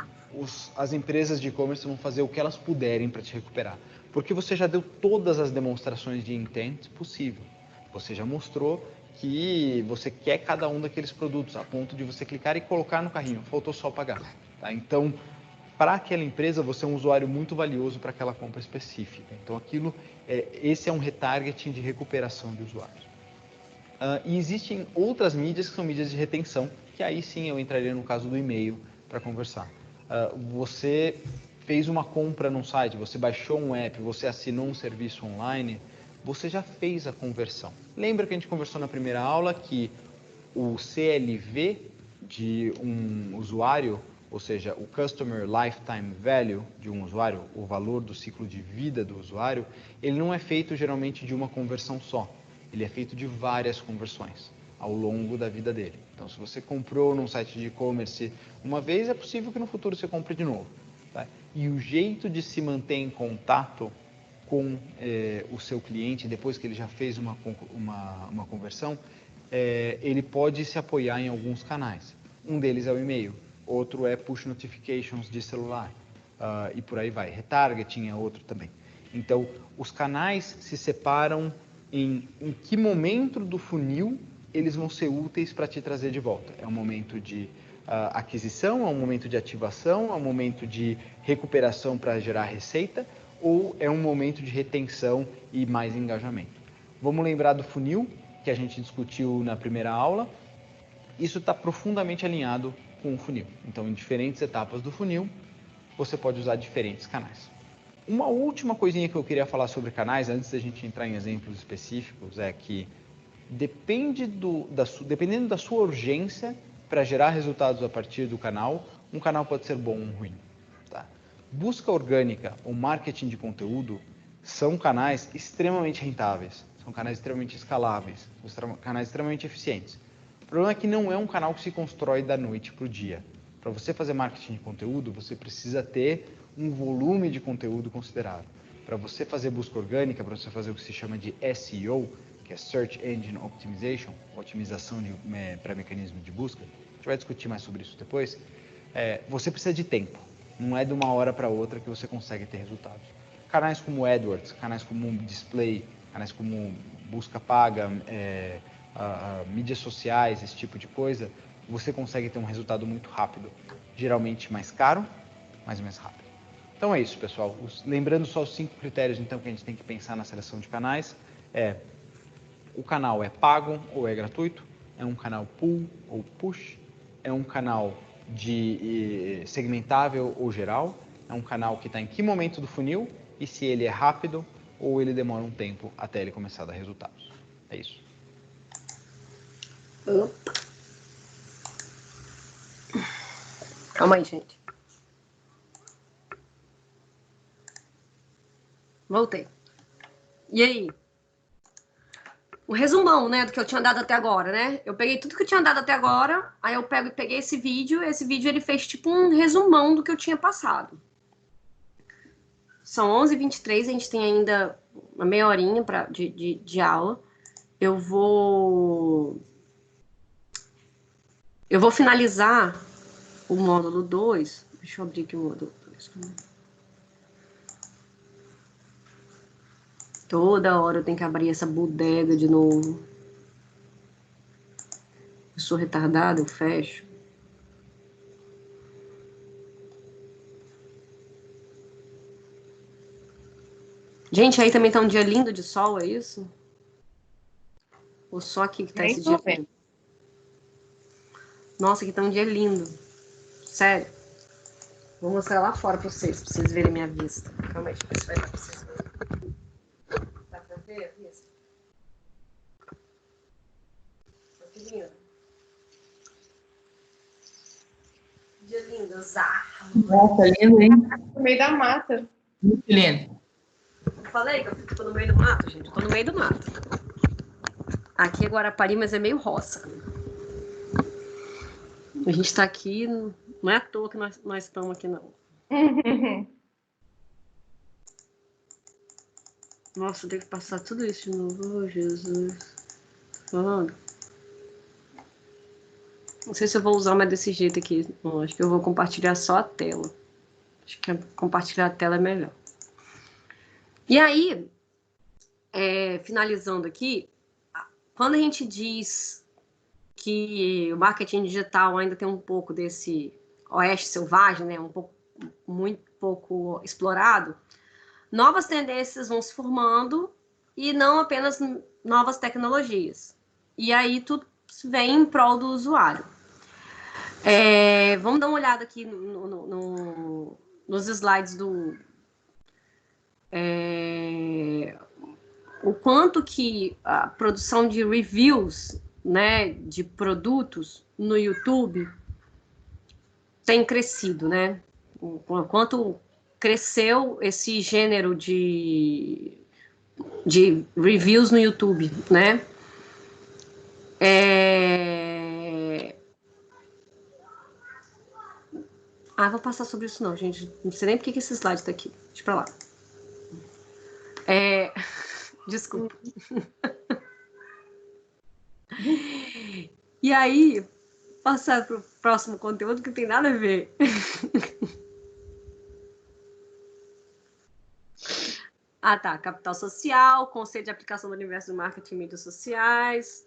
as empresas de e-commerce vão fazer o que elas puderem para te recuperar. Porque você já deu todas as demonstrações de intent possível. Você já mostrou que você quer cada um daqueles produtos, a ponto de você clicar e colocar no carrinho. Faltou só pagar. Tá? Então, para aquela empresa, você é um usuário muito valioso para aquela compra específica. Então, esse é um retargeting de recuperação de usuários. E existem outras mídias que são mídias de retenção, que aí sim eu entraria no caso do e-mail para conversar. Você fez uma compra num site, você baixou um app, você assinou um serviço online, você já fez a conversão. Lembra que a gente conversou na primeira aula que o CLV de um usuário, ou seja, o Customer Lifetime Value de um usuário, o valor do ciclo de vida do usuário, ele não é feito geralmente de uma conversão só. Ele é feito de várias conversões ao longo da vida dele. Então, se você comprou num site de e-commerce uma vez, é possível que no futuro você compre de novo. Tá? E o jeito de se manter em contato com o seu cliente, depois que ele já fez uma conversão, ele pode se apoiar em alguns canais. Um deles é o e-mail, outro é push notifications de celular, e por aí vai. Retargeting é outro também. Então, os canais se separam em que momento do funil eles vão ser úteis para te trazer de volta. É um momento de aquisição, é um momento de ativação, é um momento de recuperação para gerar receita, ou é um momento de retenção e mais engajamento. Vamos lembrar do funil, que a gente discutiu na primeira aula. Isso está profundamente alinhado com o funil. Então, em diferentes etapas do funil, você pode usar diferentes canais. Uma última coisinha que eu queria falar sobre canais, antes da gente entrar em exemplos específicos, é que dependendo da sua urgência para gerar resultados a partir do canal, um canal pode ser bom ou ruim. Tá? Busca orgânica ou marketing de conteúdo são canais extremamente rentáveis, são canais extremamente escaláveis, são canais extremamente eficientes. O problema é que não é um canal que se constrói da noite para o dia. Para você fazer marketing de conteúdo, você precisa ter um volume de conteúdo considerável. Para você fazer busca orgânica, para você fazer o que se chama de SEO, que é Search Engine Optimization, otimização para mecanismo de busca, a gente vai discutir mais sobre isso depois, você precisa de tempo. Não é de uma hora para outra que você consegue ter resultados. Canais como AdWords, canais como Display, canais como busca paga, mídias sociais, esse tipo de coisa, você consegue ter um resultado muito rápido. Geralmente mais caro, mas mais rápido. Então é isso, pessoal. Lembrando só os 5 critérios então, que a gente tem que pensar na seleção de canais. O canal é pago ou é gratuito? É um canal pull ou push? É um canal de segmentável ou geral? É um canal que está em que momento do funil? E se ele é rápido ou ele demora um tempo até ele começar a dar resultados? É isso. Opa. Calma aí, gente. Voltei. E aí? resumão, né, do que eu tinha dado até agora, né? Eu peguei tudo que eu tinha dado até agora, aí eu peguei esse vídeo ele fez tipo um resumão do que eu tinha passado. São 11h23, a gente tem ainda uma meia horinha de aula. Eu vou finalizar o módulo 2. Deixa eu abrir aqui o módulo 2. Toda hora eu tenho que abrir essa bodega de novo. Eu sou retardada, eu fecho. Gente, aí também tá um dia lindo de sol, é isso? Ou só aqui que tá esse dia lindo? Nossa, aqui tá um dia lindo. Sério. Vou mostrar lá fora pra vocês verem minha vista. Calma aí, deixa eu ver se vai dar pra vocês verem. Dá pra ver a vista? Olha que lindo. Dia lindo, Zar. Nossa, lindo, hein? No meio da mata. Muito lindo. Eu falei que eu fico no meio do mato, gente. Eu tô no meio do mato. Aqui é Guarapari, mas é meio roça. A gente tá aqui, não é à toa que nós estamos aqui, não. Nossa, eu tenho que passar tudo isso de novo. Oh, Jesus. Falando. Não sei se eu vou usar mais desse jeito aqui. Não, acho que eu vou compartilhar só a tela. Acho que compartilhar a tela é melhor. E aí, finalizando aqui, quando a gente diz que o marketing digital ainda tem um pouco desse oeste selvagem, né, muito pouco explorado, novas tendências vão se formando e não apenas novas tecnologias. E aí tudo vem em prol do usuário. Vamos dar uma olhada aqui nos slides o quanto que a produção de reviews, né, de produtos no YouTube tem crescido, né? O quanto cresceu esse gênero de reviews no YouTube, né? Vou passar sobre isso não, gente. Não sei nem por que esse slide tá aqui. Deixa pra lá. Desculpa. E aí, passar para o próximo conteúdo que tem nada a ver. Tá. Capital social, conceito de aplicação do universo do marketing e mídias sociais.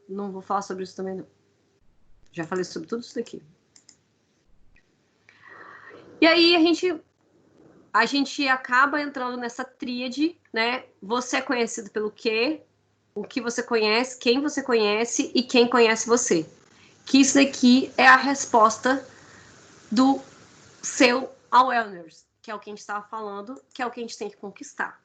Não vou falar sobre isso também, não. Já falei sobre tudo isso daqui. E aí, a gente acaba entrando nessa tríade, né? Você é conhecido pelo quê? O que você conhece, quem você conhece e quem conhece você. Que isso daqui é a resposta do seu awareness, que é o que a gente estava falando, que é o que a gente tem que conquistar.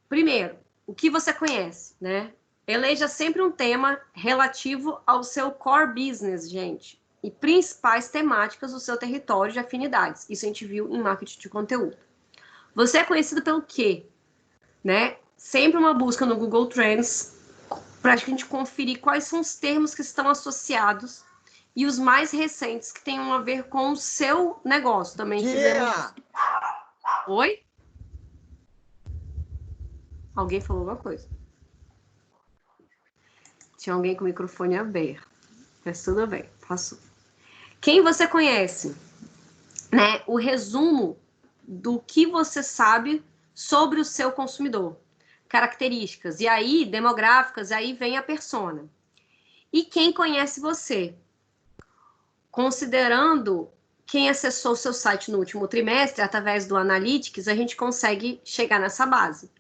Primeiro, o que você conhece, né? Eleja sempre um tema relativo ao seu core business, gente. E principais temáticas do seu território de afinidades. Isso a gente viu em marketing de conteúdo. Você é conhecido pelo quê? Né? Sempre uma busca no Google Trends para a gente conferir quais são os termos que estão associados e os mais recentes que tenham a ver com o seu negócio. Também fizemos... Oi? Alguém falou alguma coisa? Tinha alguém com o microfone aberto. Mas tudo bem, passou. Quem você conhece? Né? O resumo do que você sabe sobre o seu consumidor. Características. E aí, demográficas, aí vem a persona. E quem conhece você? Considerando quem acessou o seu site no último trimestre, através do Analytics, a gente consegue chegar nessa base.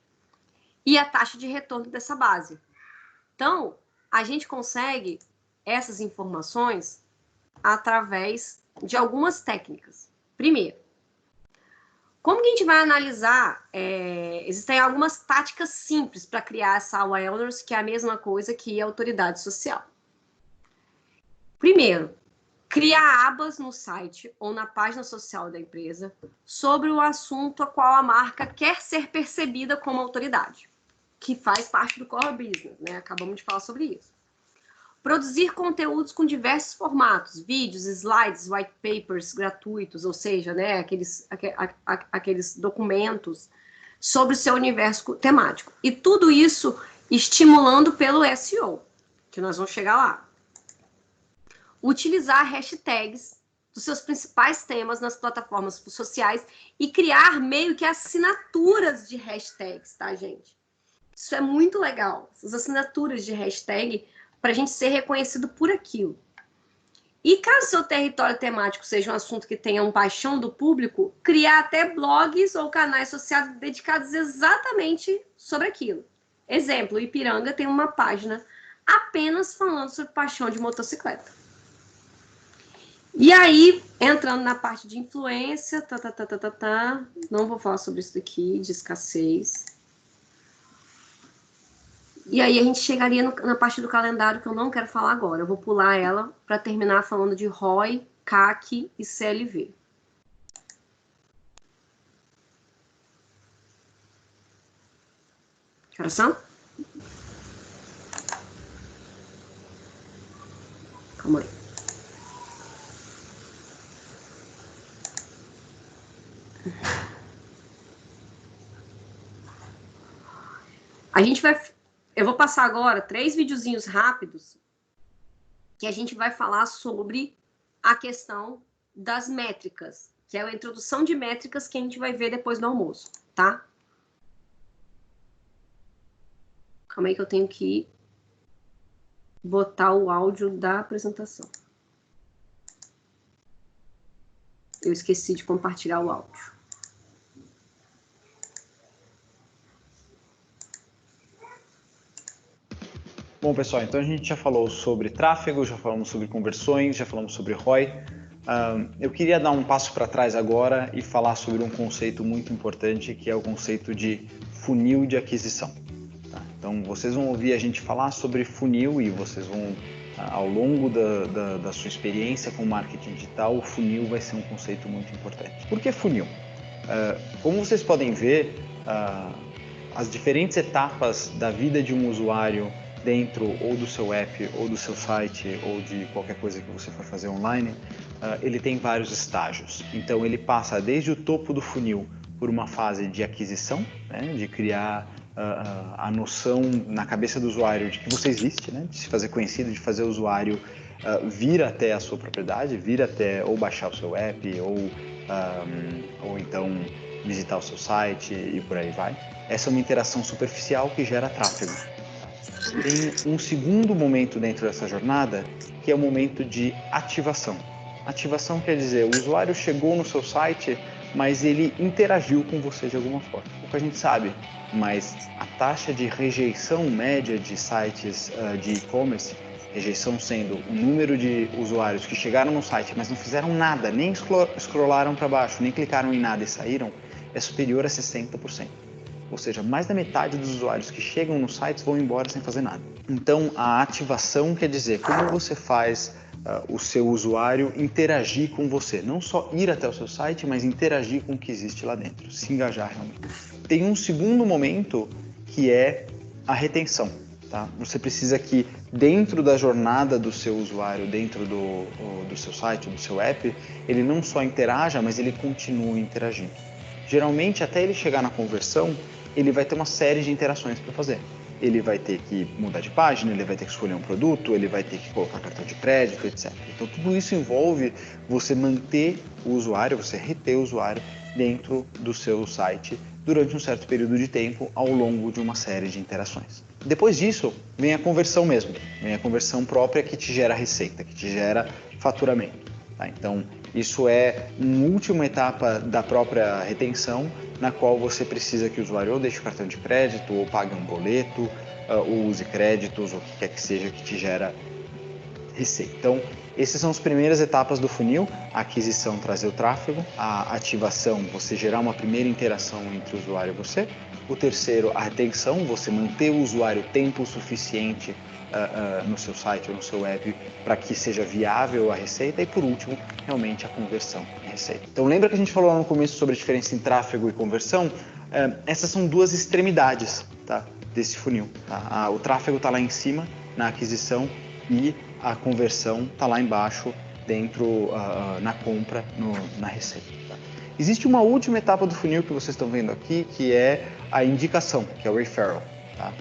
E a taxa de retorno dessa base. Então, a gente consegue essas informações através de algumas técnicas. Primeiro, como que a gente vai analisar? Existem algumas táticas simples para criar essa awareness, que é a mesma coisa que a autoridade social. Primeiro, criar abas no site ou na página social da empresa sobre o assunto a qual a marca quer ser percebida como autoridade. que faz parte do core business, né? Acabamos de falar sobre isso. Produzir conteúdos com diversos formatos, vídeos, slides, white papers gratuitos, ou seja, né, aqueles documentos sobre o seu universo temático. E tudo isso estimulando pelo SEO, que nós vamos chegar lá. Utilizar hashtags dos seus principais temas nas plataformas sociais e criar meio que assinaturas de hashtags, tá, gente? Isso é muito legal. Essas assinaturas de hashtag para a gente ser reconhecido por aquilo. E caso seu território temático seja um assunto que tenha uma paixão do público, criar até blogs ou canais associados dedicados exatamente sobre aquilo. Exemplo, Ipiranga tem uma página apenas falando sobre paixão de motocicleta. E aí, entrando na parte de influência, não vou falar sobre isso daqui, de escassez. E aí a gente chegaria na parte do calendário que eu não quero falar agora. Eu vou pular ela para terminar falando de ROI, CAC e CLV. Que horas são? Calma aí. A gente vai... Eu vou passar agora 3 videozinhos rápidos que a gente vai falar sobre a questão das métricas, que é a introdução de métricas que a gente vai ver depois do almoço, tá? Calma aí que eu tenho que botar o áudio da apresentação. Eu esqueci de compartilhar o áudio. Bom, pessoal, então a gente já falou sobre tráfego, já falamos sobre conversões, já falamos sobre ROI. Eu queria dar um passo para trás agora e falar sobre um conceito muito importante, que é o conceito de funil de aquisição. Tá? Então, vocês vão ouvir a gente falar sobre funil e vocês vão, ao longo da sua experiência com marketing digital, o funil vai ser um conceito muito importante. Por que funil? Como vocês podem ver, as diferentes etapas da vida de um usuário dentro ou do seu app, ou do seu site, ou de qualquer coisa que você for fazer online, ele tem vários estágios. Então, ele passa desde o topo do funil por uma fase de aquisição, né, de criar a noção na cabeça do usuário de que você existe, né, de se fazer conhecido, de fazer o usuário vir até a sua propriedade, vir até ou baixar o seu app, ou então visitar o seu site e por aí vai. Essa é uma interação superficial que gera tráfego. Tem um segundo momento dentro dessa jornada, que é o momento de ativação. Ativação quer dizer, o usuário chegou no seu site, mas ele interagiu com você de alguma forma. O que a gente sabe, mas a taxa de rejeição média de sites de e-commerce, rejeição sendo o número de usuários que chegaram no site, mas não fizeram nada, nem scrollaram para baixo, nem clicaram em nada e saíram, é superior a 60%. Ou seja, mais da metade dos usuários que chegam nos sites vão embora sem fazer nada. Então, a ativação quer dizer como você faz o seu usuário interagir com você. Não só ir até o seu site, mas interagir com o que existe lá dentro, se engajar realmente. Tem um segundo momento que é a retenção. Tá? Você precisa que dentro da jornada do seu usuário, dentro do seu site, do seu app, ele não só interaja, mas ele continue interagindo. Geralmente, até ele chegar na conversão, ele vai ter uma série de interações para fazer. Ele vai ter que mudar de página, ele vai ter que escolher um produto, ele vai ter que colocar cartão de crédito, etc. Então, tudo isso envolve você manter o usuário, você reter o usuário dentro do seu site durante um certo período de tempo ao longo de uma série de interações. Depois disso, vem a conversão mesmo, vem a conversão própria que te gera receita, que te gera faturamento. Tá? Então, isso é uma última etapa da própria retenção, na qual você precisa que o usuário ou deixe o cartão de crédito, ou pague um boleto, ou use créditos, ou o que quer que seja que te gera receita. Então, essas são as primeiras etapas do funil: a aquisição, trazer o tráfego; a ativação, você gerar uma primeira interação entre o usuário e você; o terceiro, a retenção, você manter o usuário tempo suficiente no seu site ou no seu app para que seja viável a receita; e por último, realmente a conversão em receita. Então lembra que a gente falou lá no começo sobre a diferença em tráfego e conversão? Essas são duas extremidades, tá? desse funil. Tá? O tráfego está lá em cima, na aquisição, e a conversão está lá embaixo, dentro, na compra, na receita. Tá? Existe uma última etapa do funil que vocês estão vendo aqui, que é a indicação, que é o referral. Tá?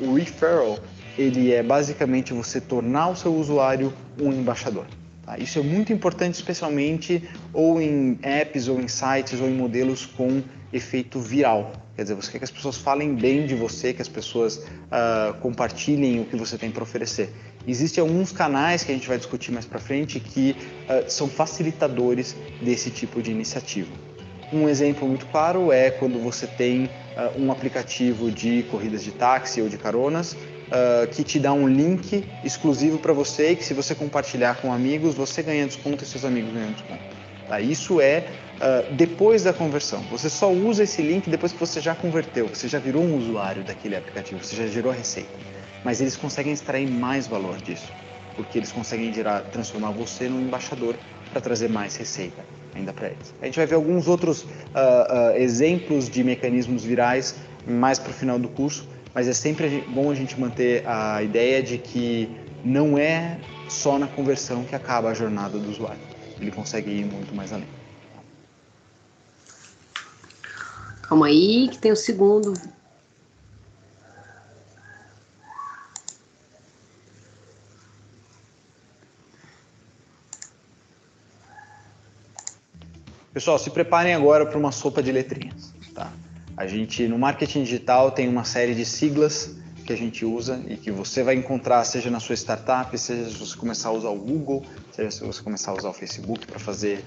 O referral, ele é basicamente você tornar o seu usuário um embaixador. Tá? Isso é muito importante, especialmente ou em apps, ou em sites, ou em modelos com efeito viral. Quer dizer, você quer que as pessoas falem bem de você, que as pessoas compartilhem o que você tem para oferecer. Existem alguns canais que a gente vai discutir mais para frente que são facilitadores desse tipo de iniciativa. Um exemplo muito claro é quando você tem um aplicativo de corridas de táxi ou de caronas que te dá um link exclusivo para você e que, se você compartilhar com amigos, você ganha desconto e seus amigos ganham desconto. Tá? Isso é depois da conversão. Você só usa esse link depois que você já converteu, você já virou um usuário daquele aplicativo, você já gerou a receita. Mas eles conseguem extrair mais valor disso, porque eles conseguem transformar você num embaixador para trazer mais receita ainda para eles. A gente vai ver alguns outros exemplos de mecanismos virais mais para o final do curso, mas é sempre bom a gente manter a ideia de que não é só na conversão que acaba a jornada do usuário. Ele consegue ir muito mais além. Calma aí, que tem o segundo. Pessoal, se preparem agora para uma sopa de letrinhas. Tá? A gente, no marketing digital, tem uma série de siglas que a gente usa e que você vai encontrar, seja na sua startup, seja se você começar a usar o Google, seja se você começar a usar o Facebook para fazer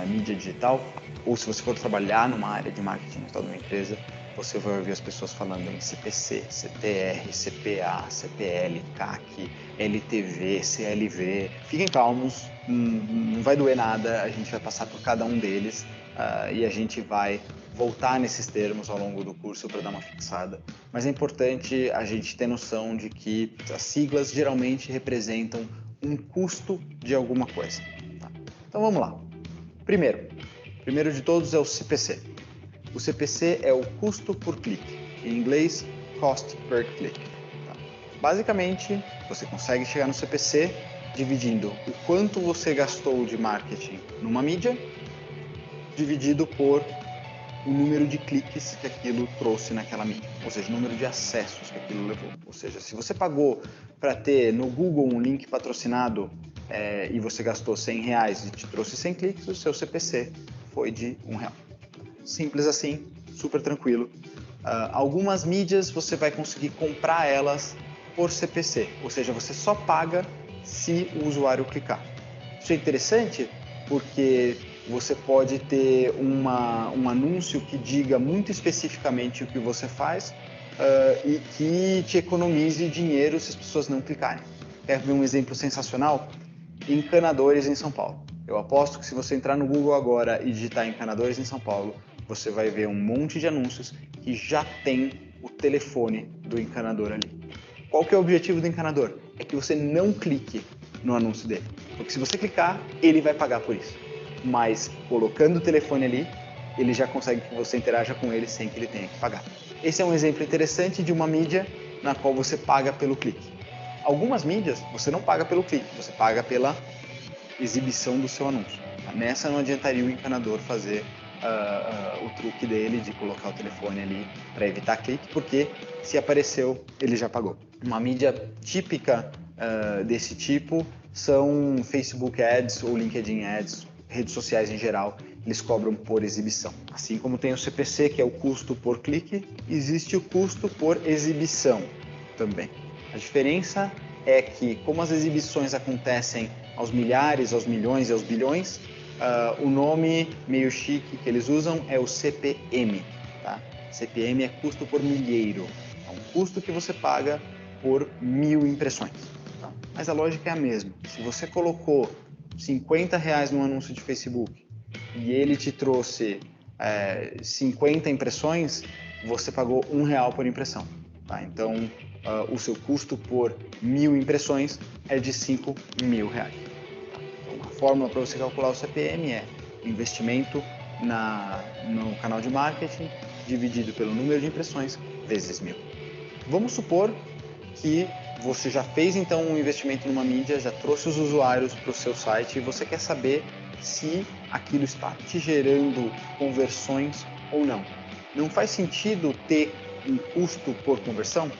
mídia digital, ou se você for trabalhar numa área de marketing digital de uma empresa, você vai ouvir as pessoas falando em CPC, CTR, CPA, CPL, CAC, LTV, CLV. Fiquem calmos, não vai doer nada, a gente vai passar por cada um deles e a gente vai voltar nesses termos ao longo do curso para dar uma fixada. Mas é importante a gente ter noção de que as siglas geralmente representam um custo de alguma coisa. Tá? Então vamos lá. Primeiro de todos é o CPC. O CPC é o custo por clique, em inglês, Cost per Click. Tá? Basicamente, você consegue chegar no CPC dividindo o quanto você gastou de marketing numa mídia, dividido por o número de cliques que aquilo trouxe naquela mídia, ou seja, o número de acessos que aquilo levou. Ou seja, se você pagou para ter no Google um link patrocinado e você gastou R$100 e te trouxe 100 cliques, o seu CPC foi de R$1. Simples assim, super tranquilo. Algumas mídias você vai conseguir comprar elas por CPC, ou seja, você só paga se o usuário clicar. Isso é interessante porque você pode ter um anúncio que diga muito especificamente o que você faz e que te economize dinheiro se as pessoas não clicarem. Quer ver um exemplo sensacional? Encanadores em São Paulo. Eu aposto que se você entrar no Google agora e digitar encanadores em São Paulo, você vai ver um monte de anúncios que já tem o telefone do encanador ali. Qual que é o objetivo do encanador? É que você não clique no anúncio dele. Porque se você clicar, ele vai pagar por isso. Mas colocando o telefone ali, ele já consegue que você interaja com ele sem que ele tenha que pagar. Esse é um exemplo interessante de uma mídia na qual você paga pelo clique. Algumas mídias você não paga pelo clique, você paga pela exibição do seu anúncio. Nessa não adiantaria o encanador fazer o truque dele de colocar o telefone ali para evitar clique, porque se apareceu, ele já pagou. Uma mídia típica desse tipo são Facebook Ads ou LinkedIn Ads, redes sociais em geral, eles cobram por exibição. Assim como tem o CPC, que é o custo por clique, existe o custo por exibição também. A diferença é que, como as exibições acontecem aos milhares, aos milhões e aos bilhões, o nome meio chique que eles usam é o CPM. Tá? CPM é custo por milheiro. É um custo que você paga por 1000 impressões. Tá? Mas a lógica é a mesma. Se você colocou R$50 no anúncio de Facebook e ele te trouxe 50 impressões, você pagou R$1 por impressão. Tá? Então, o seu custo por 1000 impressões é de R$5.000. Então, a fórmula para você calcular o CPM é investimento no canal de marketing dividido pelo número de impressões vezes 1000. Vamos supor que você já fez então um investimento numa mídia, já trouxe os usuários para o seu site e você quer saber se aquilo está te gerando conversões ou não. Não faz sentido ter um custo por conversão?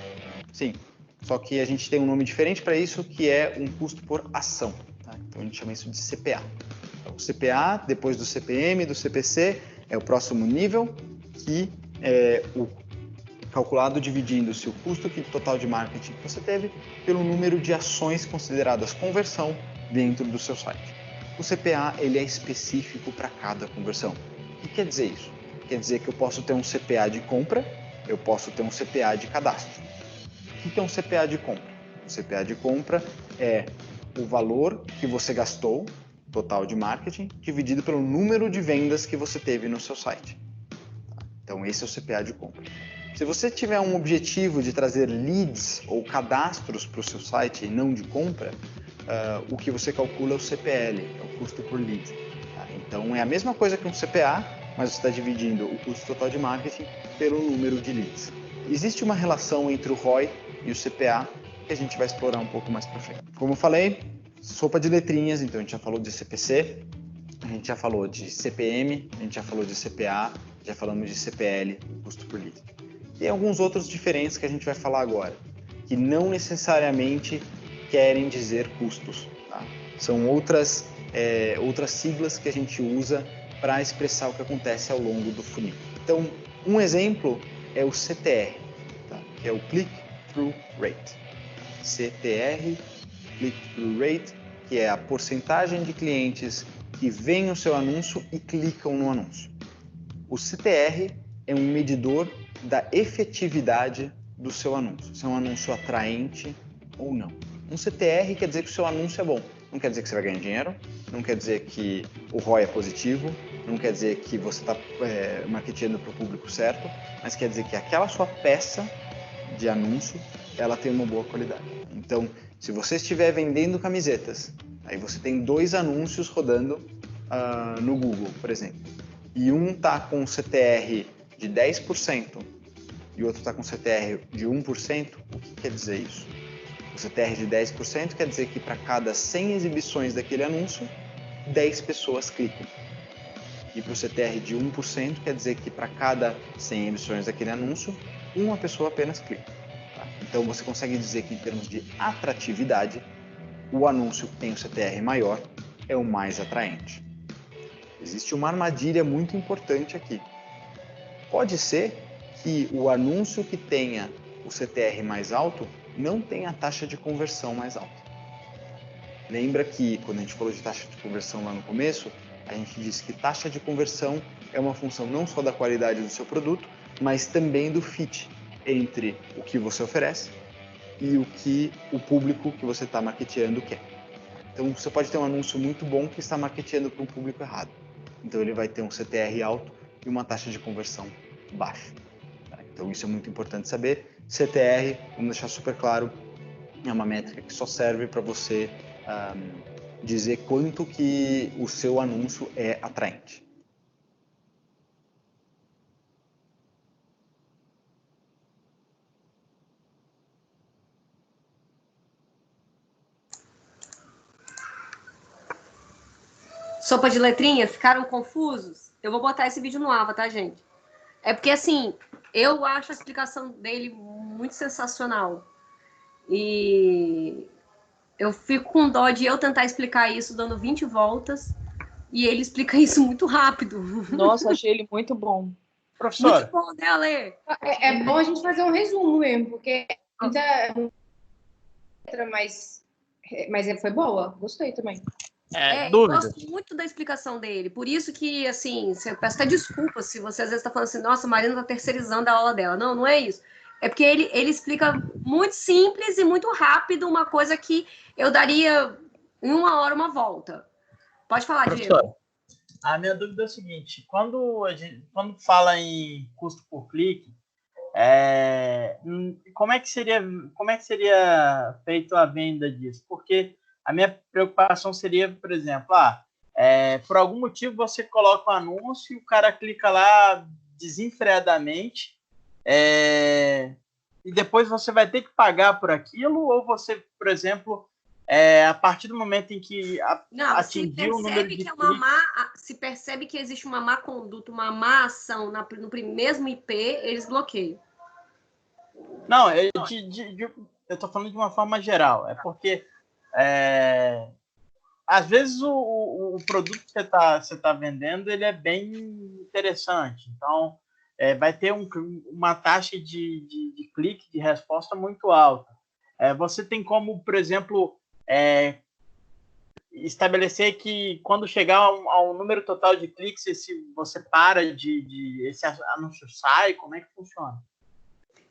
Sim, só que a gente tem um nome diferente para isso, que é um custo por ação. Tá? Então a gente chama isso de CPA. Então, o CPA, depois do CPM, do CPC, é o próximo nível, que é o calculado dividindo-se o custo total de marketing que você teve pelo número de ações consideradas conversão dentro do seu site. O CPA ele é específico para cada conversão. O que quer dizer isso? Quer dizer que eu posso ter um CPA de compra, eu posso ter um CPA de cadastro. O que é um CPA de compra? O CPA de compra é o valor que você gastou, total de marketing, dividido pelo número de vendas que você teve no seu site. Então esse é o CPA de compra. Se você tiver um objetivo de trazer leads ou cadastros para o seu site e não de compra, o que você calcula é o CPL, é o custo por lead. Tá? Então é a mesma coisa que um CPA, mas você está dividindo o custo total de marketing pelo número de leads. Existe uma relação entre o ROI e o CPA que a gente vai explorar um pouco mais para frente. Como eu falei, sopa de letrinhas, então a gente já falou de CPC, a gente já falou de CPM, a gente já falou de CPA, já falamos de CPL, custo por lead. Tem alguns outros diferentes que a gente vai falar agora, que não necessariamente querem dizer custos. Tá? São outras siglas que a gente usa para expressar o que acontece ao longo do funil. Então, um exemplo é o CTR, tá? Que é o Click-Through Rate. CTR, Click-Through Rate, que é a porcentagem de clientes que veem o seu anúncio e clicam no anúncio. O CTR é um medidor da efetividade do seu anúncio, se é um anúncio atraente ou não. Um CTR quer dizer que o seu anúncio é bom, não quer dizer que você vai ganhar dinheiro, não quer dizer que o ROI é positivo, não quer dizer que você está marketeando para o público certo, mas quer dizer que aquela sua peça de anúncio, ela tem uma boa qualidade. Então, se você estiver vendendo camisetas, aí você tem 2 anúncios rodando no Google, por exemplo, e um está com CTR de 10% e o outro está com CTR de 1%, o que quer dizer isso? O CTR de 10% quer dizer que para cada 100 exibições daquele anúncio, 10 pessoas clicam. E para o CTR de 1% quer dizer que para cada 100 exibições daquele anúncio, uma pessoa apenas clica. Tá? Então você consegue dizer que em termos de atratividade, o anúncio que tem o CTR maior é o mais atraente. Existe uma armadilha muito importante aqui. Pode ser que o anúncio que tenha o CTR mais alto não tenha a taxa de conversão mais alta. Lembra que quando a gente falou de taxa de conversão lá no começo, a gente disse que taxa de conversão é uma função não só da qualidade do seu produto, mas também do fit entre o que você oferece e o que o público que você está marketeando quer. Então você pode ter um anúncio muito bom que está marketeando para um público errado. Então ele vai ter um CTR alto e uma taxa de conversão baixa. Então isso é muito importante saber. CTR, vamos deixar super claro, é uma métrica que só serve para você dizer quanto que o seu anúncio é atraente. Sopa de letrinhas? Ficaram confusos? Eu vou botar esse vídeo no Ava, tá, gente? É porque, assim, eu acho a explicação dele muito sensacional. E eu fico com dó de eu tentar explicar isso dando 20 voltas e ele explica isso muito rápido. Nossa, achei ele muito bom. Professora. Muito bom, né, Ale? É bom a gente fazer um resumo mesmo, porque muita mas foi boa, gostei também. Eu gosto muito da explicação dele, por isso que, assim, eu peço até desculpas se você às vezes está falando assim, nossa, a Marina está terceirizando a aula dela. Não, não é isso. É porque ele explica muito simples e muito rápido uma coisa que eu daria em 1 hora uma volta. Pode falar, Diego. A minha dúvida é o seguinte, quando fala em custo por clique, como é que seria feito a venda disso? Porque a minha preocupação seria, por exemplo, por algum motivo você coloca um anúncio e o cara clica lá desenfreadamente, e depois você vai ter que pagar por aquilo, ou você, por exemplo, a partir do momento em que atingiu o número de se percebe que existe uma má conduta, uma má ação no mesmo IP, eles bloqueiam. Não, eu estou falando de uma forma geral. É porque às vezes o produto que você tá vendendo ele é bem interessante. Então, vai ter uma taxa de clique, de resposta muito alta. Você tem como, por exemplo, estabelecer que quando chegar ao número total de cliques, você para esse anúncio sai? Como é que funciona?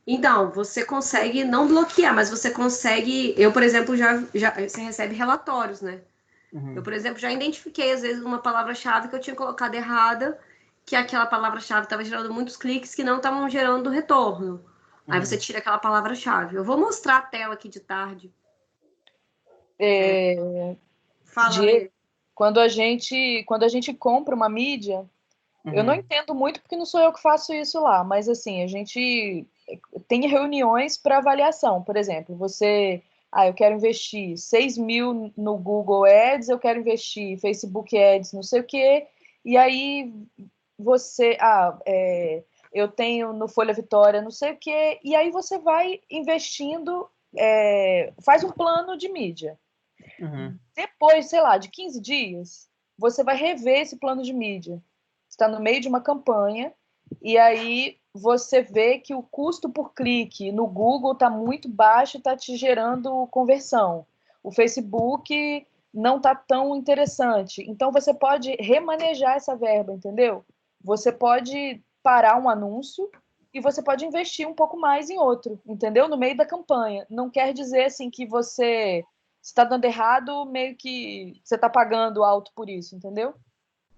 Então, você consegue não bloquear, mas você consegue... Eu, por exemplo, já você recebe relatórios, né? Eu, por exemplo, já identifiquei, às vezes, uma palavra-chave que eu tinha colocado errada, que aquela palavra-chave estava gerando muitos cliques que não estavam gerando retorno. Aí você tira aquela palavra-chave. Eu vou mostrar a tela aqui de tarde. Quando a gente compra uma mídia, eu não entendo muito porque não sou eu que faço isso lá, mas assim, a gente tem reuniões para avaliação. Por exemplo, eu quero investir 6 mil no Google Ads, eu quero investir Facebook Ads, não sei o quê, e aí eu tenho no Folha Vitória, não sei o quê, e aí você vai investindo, faz um plano de mídia. Depois, sei lá, de 15 dias, você vai rever esse plano de mídia. Está no meio de uma campanha, e aí você vê que o custo por clique no Google está muito baixo e está te gerando conversão. O Facebook não está tão interessante. Então, você pode remanejar essa verba, entendeu? Você pode parar um anúncio e você pode investir um pouco mais em outro, entendeu? No meio da campanha. Não quer dizer assim que você está dando errado, meio que você está pagando alto por isso, entendeu?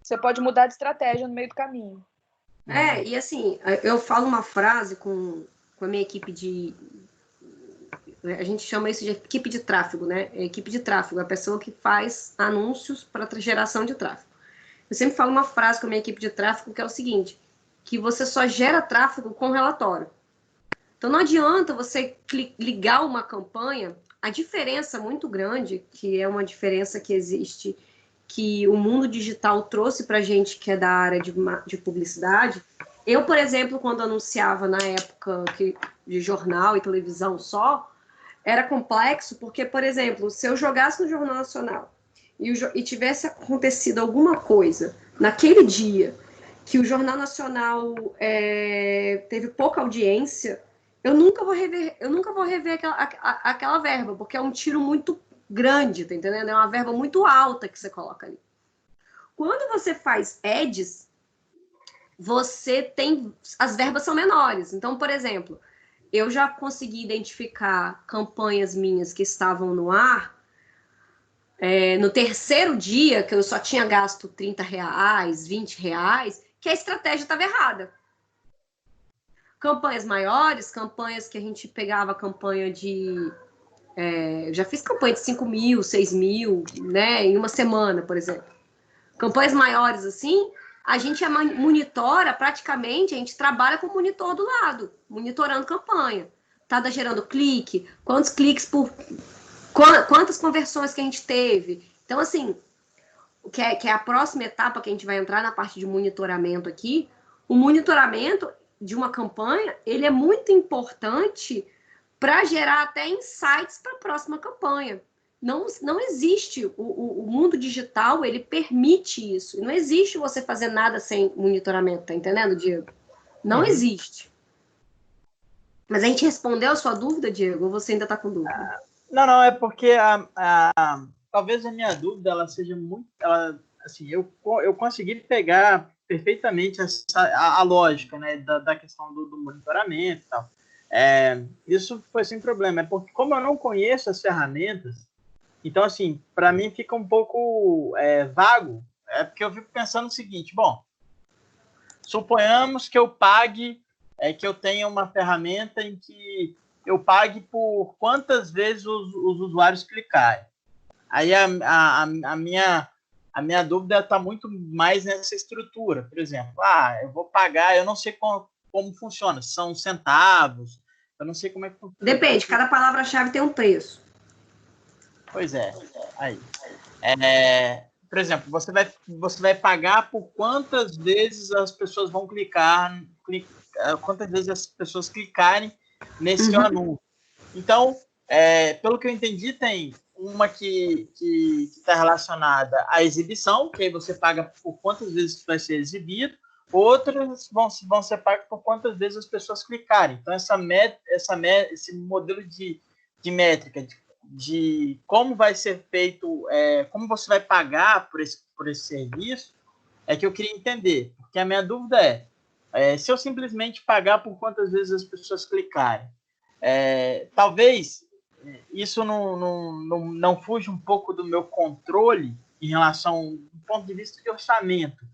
Você pode mudar de estratégia no meio do caminho. E assim, eu falo uma frase com a minha equipe a gente chama isso de equipe de tráfego, né? Equipe de tráfego, a pessoa que faz anúncios para geração de tráfego. Eu sempre falo uma frase com a minha equipe de tráfego que é o seguinte, que você só gera tráfego com relatório. Então não adianta você ligar uma campanha, a diferença muito grande, que é uma diferença que existe, que o mundo digital trouxe para a gente, que é da área de publicidade. Eu, por exemplo, quando anunciava na época de jornal e televisão só, era complexo, porque, por exemplo, se eu jogasse no Jornal Nacional e tivesse acontecido alguma coisa naquele dia que o Jornal Nacional teve pouca audiência, eu nunca vou rever aquela verba, porque é um tiro muito grande, tá entendendo? É uma verba muito alta que você coloca ali. Quando você faz ads, as verbas são menores. Então, por exemplo, eu já consegui identificar campanhas minhas que estavam no ar no terceiro dia, que eu só tinha gasto R$30, R$20, que a estratégia estava errada. Campanhas maiores, campanhas que a gente pegava campanha de... já fiz campanha de 5 mil, 6 mil, né, em uma semana, por exemplo. Campanhas maiores assim, a gente monitora praticamente, a gente trabalha com o monitor do lado, monitorando campanha. Tá gerando clique, quantos cliques quantas conversões que a gente teve. Então, assim, que é a próxima etapa que a gente vai entrar na parte de monitoramento aqui, o monitoramento de uma campanha, ele é muito importante para gerar até insights para a próxima campanha. Não existe, o mundo digital, ele permite isso. Não existe você fazer nada sem monitoramento, tá entendendo, Diego? Não existe. Mas a gente respondeu a sua dúvida, Diego, ou você ainda está com dúvida? Não, é porque talvez a minha dúvida, ela seja muito... assim, eu consegui pegar perfeitamente a lógica, né, da questão do monitoramento e tal. Isso foi sem problema. É porque, como eu não conheço as ferramentas, então, assim, para mim fica um pouco vago. É porque eu fico pensando o seguinte, bom, suponhamos que eu pague, que eu tenha uma ferramenta em que eu pague por quantas vezes os usuários clicarem. Aí a minha dúvida está muito mais nessa estrutura. Por exemplo, eu vou pagar, eu não sei como funciona, são centavos, Eu não sei como é que funciona. Depende, cada palavra-chave tem um preço. Pois é. Aí. Por exemplo, você vai pagar por quantas vezes as pessoas vão quantas vezes as pessoas clicarem nesse anúncio. Então, pelo que eu entendi, tem uma que está relacionada à exibição, que aí você paga por quantas vezes vai ser exibido, outras vão ser pagas por quantas vezes as pessoas clicarem. Então, esse modelo de métrica, de como vai ser feito, como você vai pagar por esse serviço, é que eu queria entender. Porque a minha dúvida se eu simplesmente pagar por quantas vezes as pessoas clicarem, talvez isso não fuja um pouco do meu controle em relação do ponto de vista de orçamento.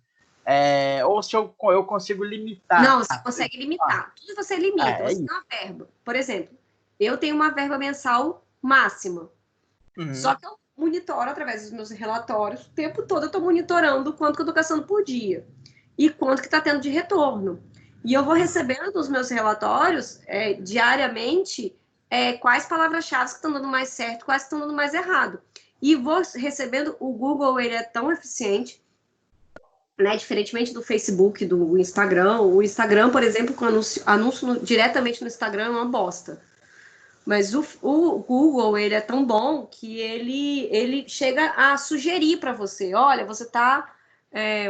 Ou se eu consigo limitar. Não, você consegue limitar. Tudo você limita. Você tem uma verba. Por exemplo, eu tenho uma verba mensal máxima. Só que eu monitoro através dos meus relatórios. O tempo todo eu estou monitorando quanto que eu estou gastando por dia. E quanto que está tendo de retorno. E eu vou recebendo nos meus relatórios, diariamente, quais palavras-chave que estão dando mais certo, quais que estão dando mais errado. E vou recebendo, o Google, ele é tão eficiente, né, diferentemente do Facebook, do Instagram. O Instagram, por exemplo, com anúncio diretamente no Instagram é uma bosta. Mas o Google, ele é tão bom que ele chega a sugerir para você, olha, você está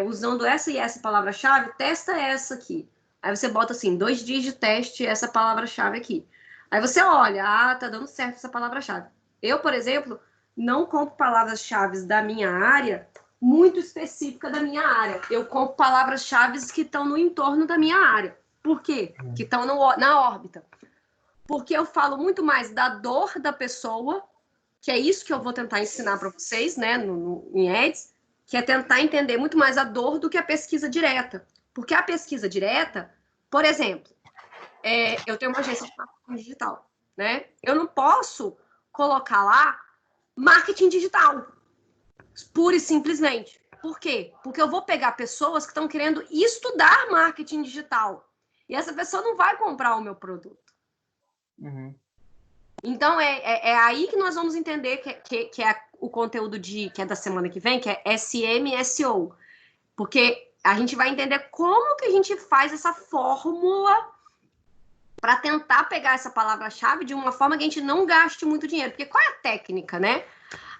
usando essa e essa palavra-chave, testa essa aqui. Aí você bota assim, 2 dias de teste essa palavra-chave aqui. Aí você olha, tá dando certo essa palavra-chave. Eu, por exemplo, não compro palavras-chave da minha área muito específica da minha área. Eu compro palavras-chave que estão no entorno da minha área. Por quê? Que estão na órbita. Porque eu falo muito mais da dor da pessoa, que é isso que eu vou tentar ensinar para vocês, né, em Ads, que é tentar entender muito mais a dor do que a pesquisa direta. Porque a pesquisa direta, por exemplo, eu tenho uma agência de marketing digital, né? Eu não posso colocar lá marketing digital, pura e simplesmente. Por quê? Porque eu vou pegar pessoas que estão querendo estudar marketing digital. E essa pessoa não vai comprar o meu produto. Então, é aí que nós vamos entender que é o conteúdo que é da semana que vem, que é SM e SEO. Porque a gente vai entender como que a gente faz essa fórmula para tentar pegar essa palavra-chave de uma forma que a gente não gaste muito dinheiro. Porque qual é a técnica, né?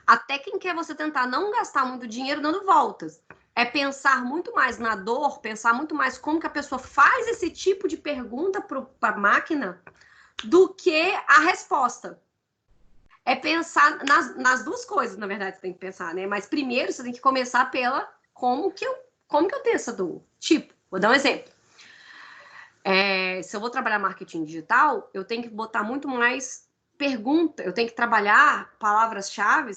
A técnica é você tentar não gastar muito dinheiro dando voltas. É pensar muito mais na dor, pensar muito mais como que a pessoa faz esse tipo de pergunta para a máquina do que a resposta. É pensar nas duas coisas, na verdade, você tem que pensar, né? Mas primeiro você tem que começar pela como que eu tenho essa dor. Tipo, vou dar um exemplo. Se eu vou trabalhar marketing digital, eu tenho que botar muito mais pergunta, eu tenho que trabalhar palavras-chave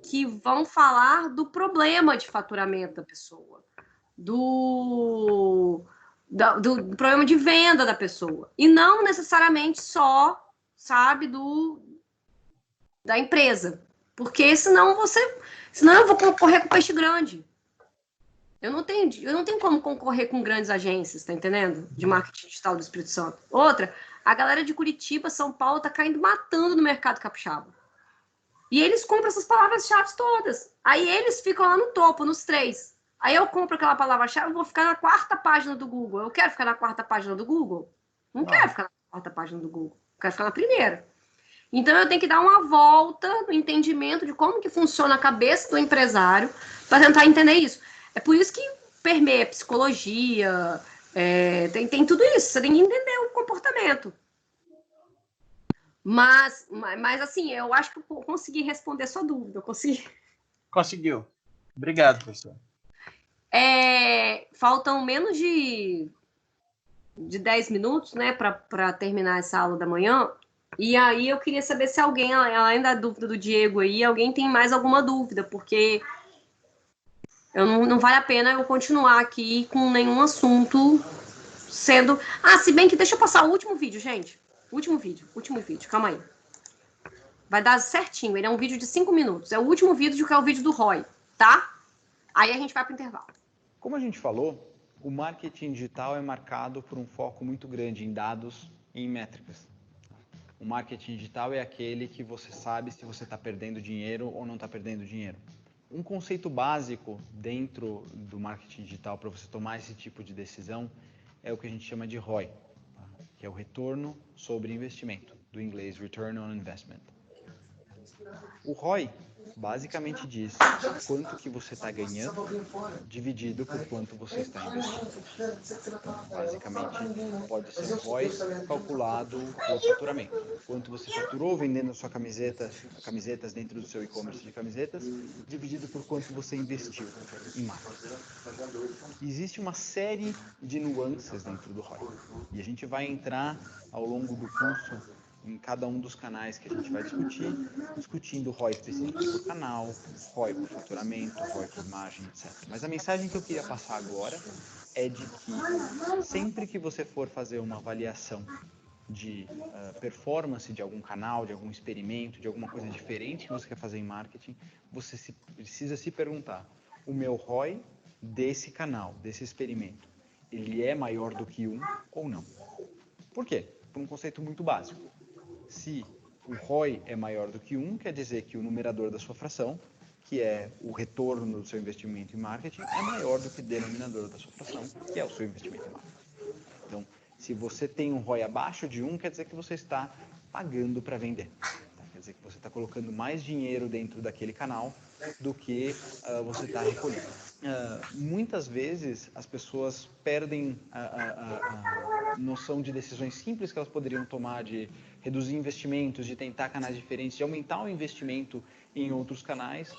que vão falar do problema de faturamento da pessoa, do problema de venda da pessoa. E não necessariamente só, sabe, da empresa. Porque senão eu vou concorrer com peixe grande. Eu não tenho como concorrer com grandes agências, tá entendendo? De marketing digital do Espírito Santo. Outra, a galera de Curitiba, São Paulo, tá caindo matando no mercado capixaba. E eles compram essas palavras-chave todas. Aí eles ficam lá no topo, nos 3. Aí eu compro aquela palavra-chave e vou ficar na 4ª página do Google. Eu quero ficar na 4ª página do Google? Não quero ficar na 4ª página do Google. Eu quero ficar na 1ª. Então eu tenho que dar uma volta no entendimento de como que funciona a cabeça do empresário para tentar entender isso. É por isso que permeia psicologia, tem tudo isso. Você tem que entender o comportamento. Mas assim, eu acho que eu consegui responder a sua dúvida. Eu consegui. Conseguiu. Obrigado, professor. Faltam menos de 10 minutos, né, para terminar essa aula da manhã. E aí eu queria saber se alguém, além da dúvida do Diego aí, alguém tem mais alguma dúvida, porque não vale a pena eu continuar aqui com nenhum assunto sendo... se bem que deixa eu passar o último vídeo, gente. Último vídeo, calma aí. Vai dar certinho, ele é um vídeo de 5 minutos. É o último vídeo, que é o vídeo do Roy, tá? Aí a gente vai para o intervalo. Como a gente falou, o marketing digital é marcado por um foco muito grande em dados e em métricas. O marketing digital é aquele que você sabe se você está perdendo dinheiro ou não está perdendo dinheiro. Um conceito básico dentro do marketing digital para você tomar esse tipo de decisão é o que a gente chama de ROI, tá? Que é o retorno sobre investimento, do inglês Return on Investment. O ROI basicamente diz quanto que você está ganhando dividido por quanto você está investindo. Então, basicamente, pode ser um ROI calculado por faturamento. Quanto você faturou vendendo a sua camisetas dentro do seu e-commerce de camisetas, dividido por quanto você investiu em marketing. Existe uma série de nuances dentro do ROI. E a gente vai entrar ao longo do curso em cada um dos canais que a gente vai discutir, discutindo ROI específico por canal, ROI por faturamento, ROI por margem, etc. Mas a mensagem que eu queria passar agora é de que sempre que você for fazer uma avaliação de performance de algum canal, de algum experimento, de alguma coisa diferente que você quer fazer em marketing, você precisa se perguntar, o meu ROI desse canal, desse experimento, ele é maior do que 1 ou não? Por quê? Por um conceito muito básico. Se o ROI é maior do que 1, quer dizer que o numerador da sua fração, que é o retorno do seu investimento em marketing, é maior do que o denominador da sua fração, que é o seu investimento em marketing. Então, se você tem um ROI abaixo de 1, quer dizer que você está pagando para vender. Quer dizer que você está colocando mais dinheiro dentro daquele canal do que você está recolhendo. Muitas vezes as pessoas perdem a noção de decisões simples que elas poderiam tomar de reduzir investimentos, de tentar canais diferentes, de aumentar o investimento em outros canais,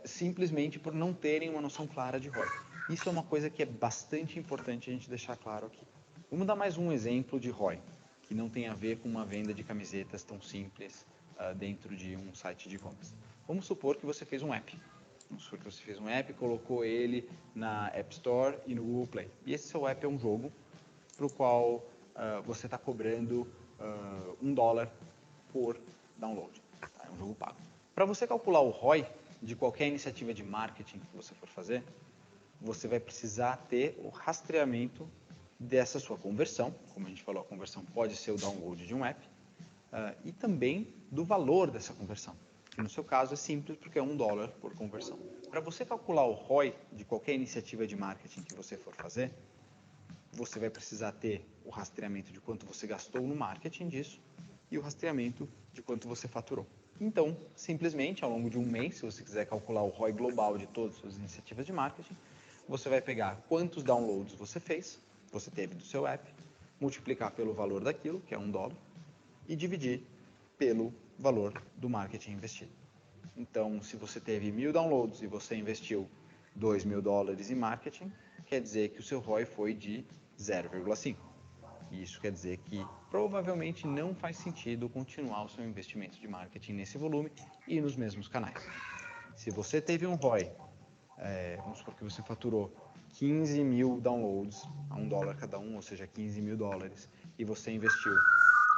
simplesmente por não terem uma noção clara de ROI. Isso é uma coisa que é bastante importante a gente deixar claro aqui. Vamos dar mais um exemplo de ROI, que não tem a ver com uma venda de camisetas tão simples dentro de um site de e-commerce. Vamos supor que você fez um app. Vamos supor que você fez um app, colocou ele na App Store e no Google Play. E esse seu app é um jogo para o qual você está cobrando $1 por download. Tá? É um jogo pago. Para você calcular o ROI de qualquer iniciativa de marketing que você for fazer, você vai precisar ter o rastreamento dessa sua conversão. Como a gente falou, a conversão pode ser o download de um app. E também do valor dessa conversão, que no seu caso é simples porque é $1 por conversão. Para você calcular o ROI de qualquer iniciativa de marketing que você for fazer, você vai precisar ter o rastreamento de quanto você gastou no marketing disso e o rastreamento de quanto você faturou. Então, simplesmente, ao longo de um mês, se você quiser calcular o ROI global de todas as suas iniciativas de marketing, você vai pegar quantos downloads você teve do seu app, multiplicar pelo valor daquilo, que é $1, e dividir pelo valor do marketing investido. Então, se você teve 1.000 downloads e você investiu $2.000 em marketing, quer dizer que o seu ROI foi de 0,5. Isso quer dizer que provavelmente não faz sentido continuar o seu investimento de marketing nesse volume e nos mesmos canais. Se você teve um ROI, vamos supor que você faturou 15.000 downloads a $1 cada um, ou seja, $15.000, e você investiu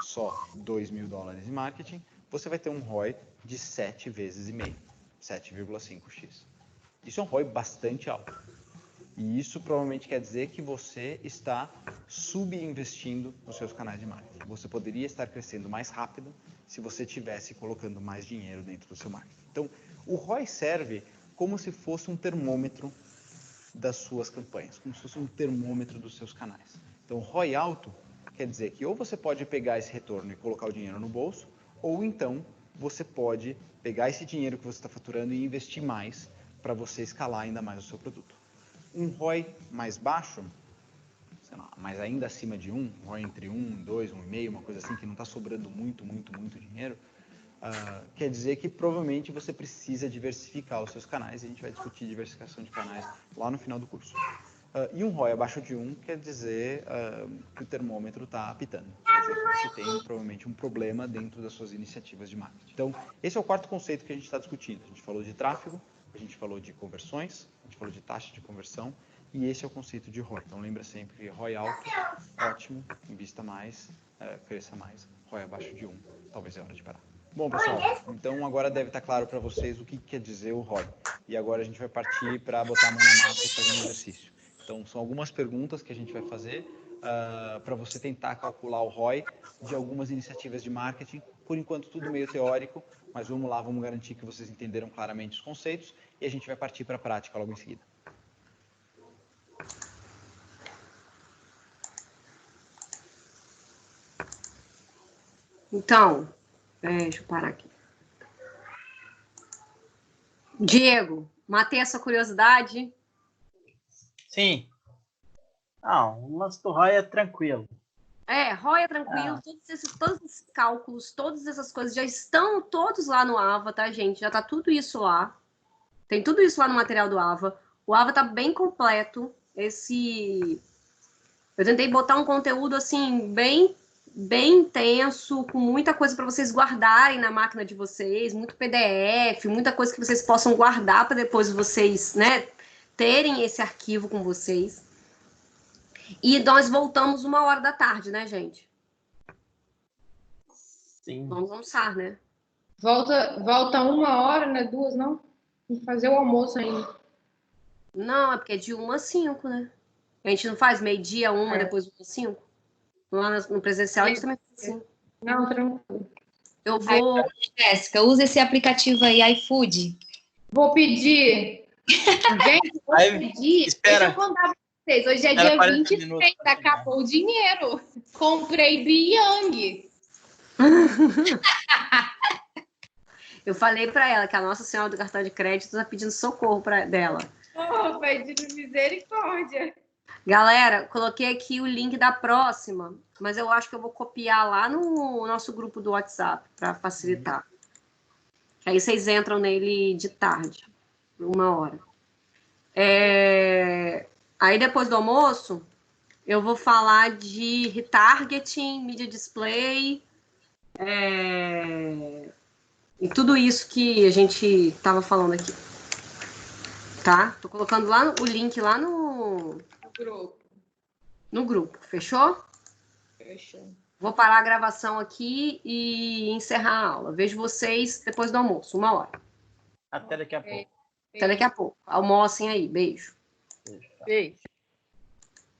só $2.000 em marketing, você vai ter um ROI de 7 vezes e meio, 7,5x. Isso é um ROI bastante alto. E isso provavelmente quer dizer que você está subinvestindo nos seus canais de marketing. Você poderia estar crescendo mais rápido se você estivesse colocando mais dinheiro dentro do seu marketing. Então, o ROI serve como se fosse um termômetro das suas campanhas, como se fosse um termômetro dos seus canais. Então, ROI alto quer dizer que ou você pode pegar esse retorno e colocar o dinheiro no bolso, ou então você pode pegar esse dinheiro que você está faturando e investir mais para você escalar ainda mais o seu produto. Um ROI mais baixo, sei lá, mas ainda acima de 1, um ROI entre 1, 2, 1,5, uma coisa assim, que não está sobrando muito dinheiro, quer dizer que provavelmente você precisa diversificar os seus canais, e a gente vai discutir diversificação de canais lá no final do curso. E um ROI abaixo de 1 quer dizer que o termômetro está apitando. Quer dizer que você tem provavelmente um problema dentro das suas iniciativas de marketing. Então, esse é o quarto conceito que a gente está discutindo. A gente falou de tráfego, a gente falou de conversões, a gente falou de taxa de conversão, e esse é o conceito de ROI. Então, lembra sempre que ROI alto, ótimo, invista mais, cresça mais. ROI abaixo de 1, talvez é hora de parar. Bom, pessoal, então agora deve estar claro para vocês o que quer dizer o ROI. E agora a gente vai partir para botar a mão na massa e fazer um exercício. Então, são algumas perguntas que a gente vai fazer. para você tentar calcular o ROI de algumas iniciativas de marketing. Por enquanto, tudo meio teórico, mas vamos lá, vamos garantir que vocês entenderam claramente os conceitos e a gente vai partir para a prática logo em seguida. Então, deixa eu parar aqui. Diego, matei essa curiosidade? Sim. Não, o lance do ROI é tranquilo. ROI é tranquilo, todos esses cálculos, todas essas coisas já estão todos lá no AVA, tá, gente? Já tá tudo isso lá. Tem tudo isso lá no material do AVA. O AVA tá bem completo. Eu tentei botar um conteúdo, assim, bem intenso, com muita coisa para vocês guardarem na máquina de vocês, muito PDF, muita coisa que vocês possam guardar para depois vocês, né, terem esse arquivo com vocês. E nós voltamos 13h, né, gente? Sim. Vamos almoçar, né? Volta 1h, né? 2, não? Tem que fazer o almoço ainda. Não, é porque é de 1 às 5, né? A gente não faz meio-dia, 1, depois 1 às 5? Lá no presencial a gente também faz assim. Não, tranquilo. Eu vou... Jéssica, usa esse aplicativo aí, iFood. Vou pedir. Gente, vou pedir. Espera. Deixa eu contar pra vocês. Hoje é dia 23, acabou o dinheiro. Comprei Biang. Eu falei pra ela que a Nossa Senhora do cartão de crédito tá pedindo socorro dela. Oh, pedindo misericórdia. Galera, coloquei aqui o link da próxima, mas eu acho que eu vou copiar lá no nosso grupo do WhatsApp para facilitar. Aí vocês entram nele de tarde, 1h. Aí depois do almoço, eu vou falar de retargeting, media display, e tudo isso que a gente estava falando aqui. Tá? Tô colocando lá o link lá no grupo. Fechou? Fechou. Vou parar a gravação aqui e encerrar a aula. Vejo vocês depois do almoço, 1h. Até daqui a pouco. Até daqui a pouco. Almocem aí. Beijo. Beijo.